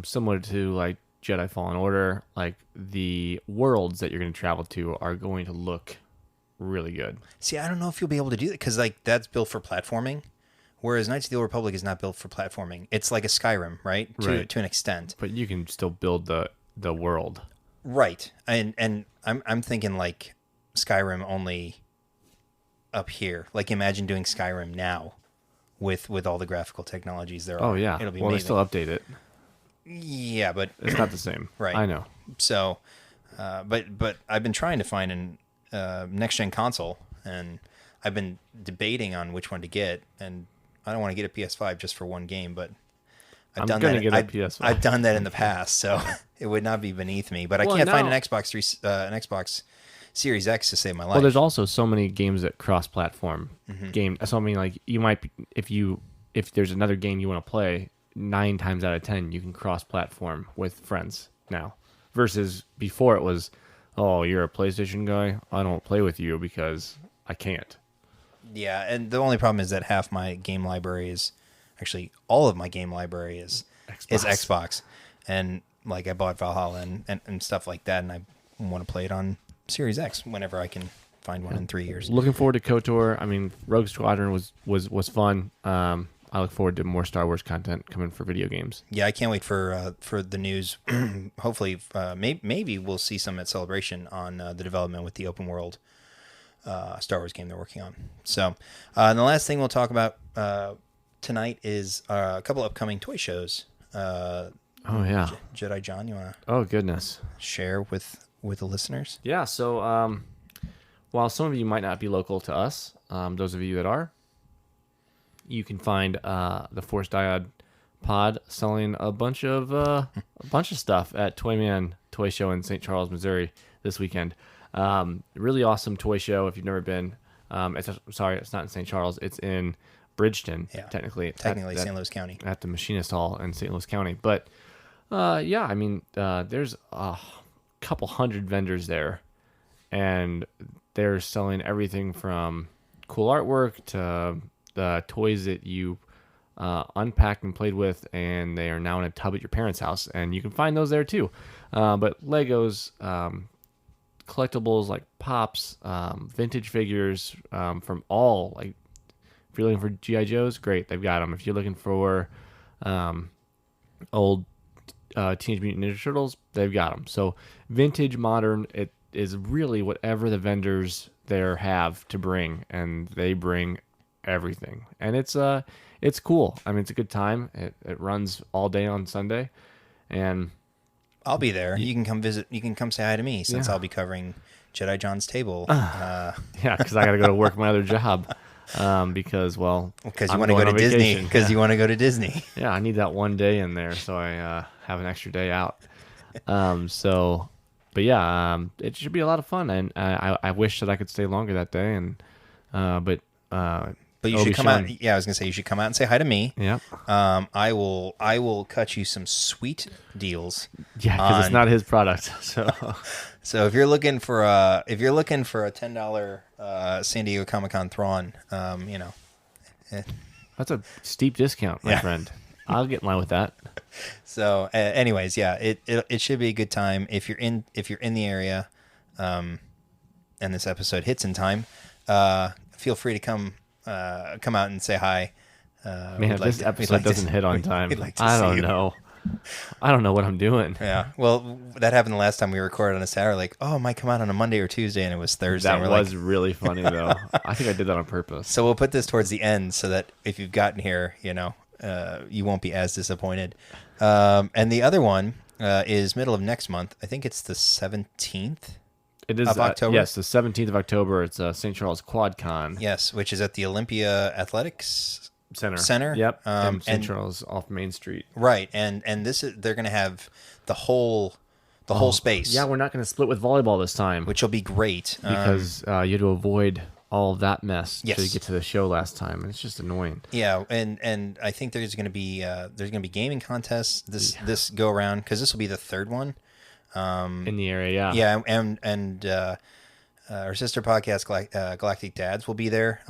similar to like Jedi Fallen Order, like the worlds that you're going to travel to are going to look really good. See, I don't know if you'll be able to do that because that's built for platforming, whereas Knights of the Old Republic is not built for platforming. It's like a Skyrim, right? Right. To an extent. But you can still build the world. Right. And I'm thinking like Skyrim only up here. Like imagine doing Skyrim now with all the graphical technologies there are. Oh yeah. It'll be well, they amazing. still update it. Yeah, but It's not the same. Right. I know. So, but I've been trying to find an next gen console, and I've been debating on which one to get, and I don't want to get a PS5 just for one game, but I'm gonna get a PS5. I've done that in the past, so it would not be beneath me. But I Well, can't find no. an Xbox Series X to save my life. Well, there's also so many games that cross-platform game. So I mean, like you might be, if there's another game you want to play, 9 times out of 10 you can cross-platform with friends now, versus before it was, oh, you're a PlayStation guy, I don't play with you because I can't. Yeah, and the only problem is that half my game library is actually all of my game library is Xbox, and like I bought Valhalla and stuff like that, and I want to play it on Series X whenever I can find one in 3 years. Looking forward to KOTOR. I mean, Rogue Squadron was fun. I look forward to more Star Wars content coming for video games. Yeah, I can't wait for the news. Hopefully, maybe we'll see some at Celebration on the development with the open world Star Wars game they're working on. So, and the last thing we'll talk about tonight is a couple upcoming toy shows. Oh yeah. Jedi John, you want to Oh goodness. share with the listeners? Yeah. So, while some of you might not be local to us, those of you that are, you can find the Force Diode Pod selling a bunch of stuff at Toyman Toy Show in St. Charles, Missouri this weekend. Really awesome toy show if you've never been. It's not in St. Charles. It's in Bridgeton, Yeah, technically St. Louis County. at the Machinist Hall in St. Louis County. But yeah, I mean, there's a couple hundred vendors there, and they're selling everything from cool artwork to the toys that you unpacked and played with, and they are now in a tub at your parents' house, and you can find those there too. But Legos, collectibles like Pops, vintage figures from all, like, if you're looking for G.I. Joes, great, they've got them. If you're looking for old Teenage Mutant Ninja Turtles, they've got them. So vintage, modern, it is really whatever the vendors there have to bring, and they bring everything. And it's cool. I mean, it's a good time. It runs all day on Sunday, and I'll be there. You can come visit. You can come say hi to me since Yeah. I'll be covering Jedi John's table. yeah, because I got to go to work my other job. Because Because you I'm want to go going to on Disney. vacation. Because you want to go to Disney. Yeah, I need that one day in there, so I have an extra day out. But yeah, it should be a lot of fun, and I wish that I could stay longer that day, and but But you should come out. Yeah, I was gonna say you should come out and say hi to me. Yeah, I will cut you some sweet deals. yeah, because it's not his product, so So if you're looking for a $10 San Diego Comic-Con Thrawn, that's a steep discount, my friend. I'll get in line with that. So, anyways, yeah, it should be a good time if you're in the area, and this episode hits in time. Feel free to come out and say hi. Man, if this episode doesn't hit on time, I don't know. I don't know what I'm doing. Yeah, well, that happened the last time we recorded on a Saturday. Like, oh, it might come out on a Monday or Tuesday, and it was Thursday. That was really funny, though. I think I did that on purpose. So we'll put this towards the end so that if you've gotten here, you won't be as disappointed. And the other one is middle of next month. I think it's the 17th. It is of October. Yes, the 17th of October. It's St. Charles QuadCon. Yes, which is at the Olympia Athletics Center. Yep. And St. Charles off Main Street. Right, and they're going to have the whole space. Yeah, we're not going to split with volleyball this time, which will be great because you had to avoid all of that mess Yes. to get to the show last time, and it's just annoying. Yeah, and I think there's going to be gaming contests this go around because this will be the third one In the area, yeah. Yeah, and our sister podcast Galactic Dads will be there.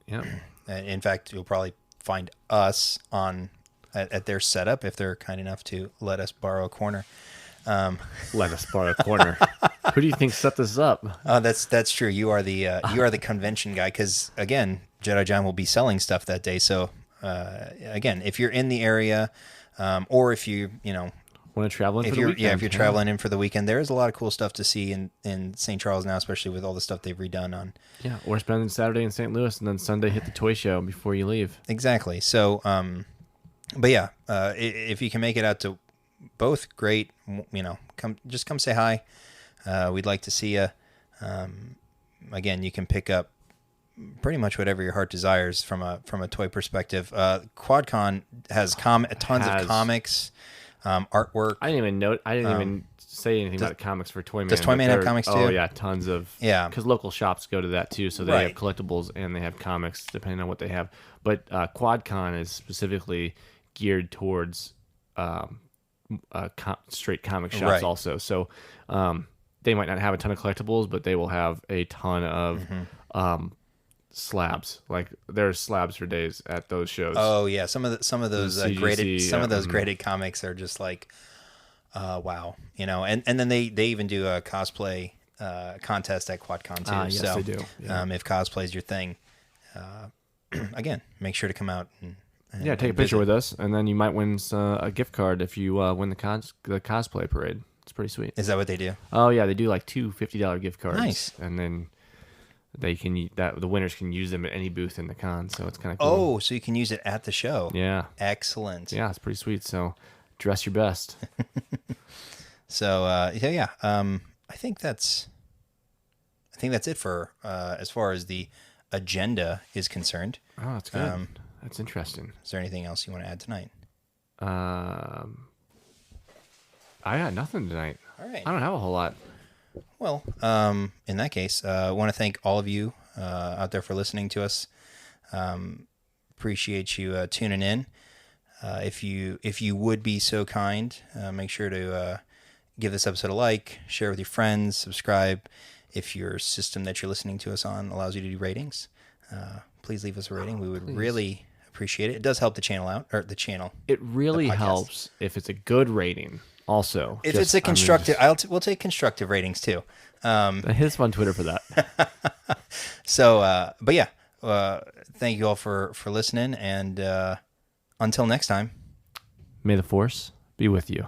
Yep. In fact, you'll probably find us at their setup if they're kind enough to let us borrow a corner. Let us borrow a corner. Who do you think set this up? That's true. You are the convention guy because again, Jedi John will be selling stuff that day. So again, if you're in the area, or if you Want to travel in if for the you're weekend? if you're traveling in for the weekend, there is a lot of cool stuff to see in St. Charles now, especially with all the stuff they've redone on. Yeah, or spending Saturday in St. Louis and then Sunday hit the toy show before you leave. Exactly. So, but yeah, if you can make it out to both, great. Come say hi. We'd like to see you. Again, you can pick up pretty much whatever your heart desires from a toy perspective. QuadCon has tons of comics, artwork. I didn't even say anything about comics for Toyman. Does Toyman have comics too? Oh yeah, tons of. Yeah, because local shops go to that too, so they have collectibles and they have comics depending on what they have. But QuadCon is specifically geared towards straight comic shops also. So they might not have a ton of collectibles, but they will have a ton of slabs. Like there's slabs for days at those shows. Oh yeah, some of those CGC, graded comics are just like, wow, and then they even do a cosplay contest at QuadCon too. Yes, so they do. Yeah. If cosplay is your thing, again, make sure to come out and take a picture with us, and then you might win a gift card if you win the cosplay parade. It's pretty sweet. Is that what they do? Oh yeah, they do like two $50 gift cards. Nice. And then the winners can use them at any booth in the con, so it's kind of cool. Oh, so you can use it at the show. Yeah. Excellent. Yeah, it's pretty sweet. So dress your best. So I think that's it for as far as the agenda is concerned. Oh, that's good. That's interesting. Is there anything else you want to add tonight? I got nothing tonight. All right. I don't have a whole lot. Well, in that case, I want to thank all of you out there for listening to us. Appreciate you tuning in. If you would be so kind, make sure to give this episode a like, share with your friends, subscribe. If your system that you're listening to us on allows you to do ratings, please leave us a rating. We would really appreciate it. It does help the channel out, or the channel. It really helps if it's a good rating. Also, if it's a constructive, we'll take constructive ratings too. Hit us on Twitter for that. So, but yeah, thank you all for listening, and until next time, may the Force be with you.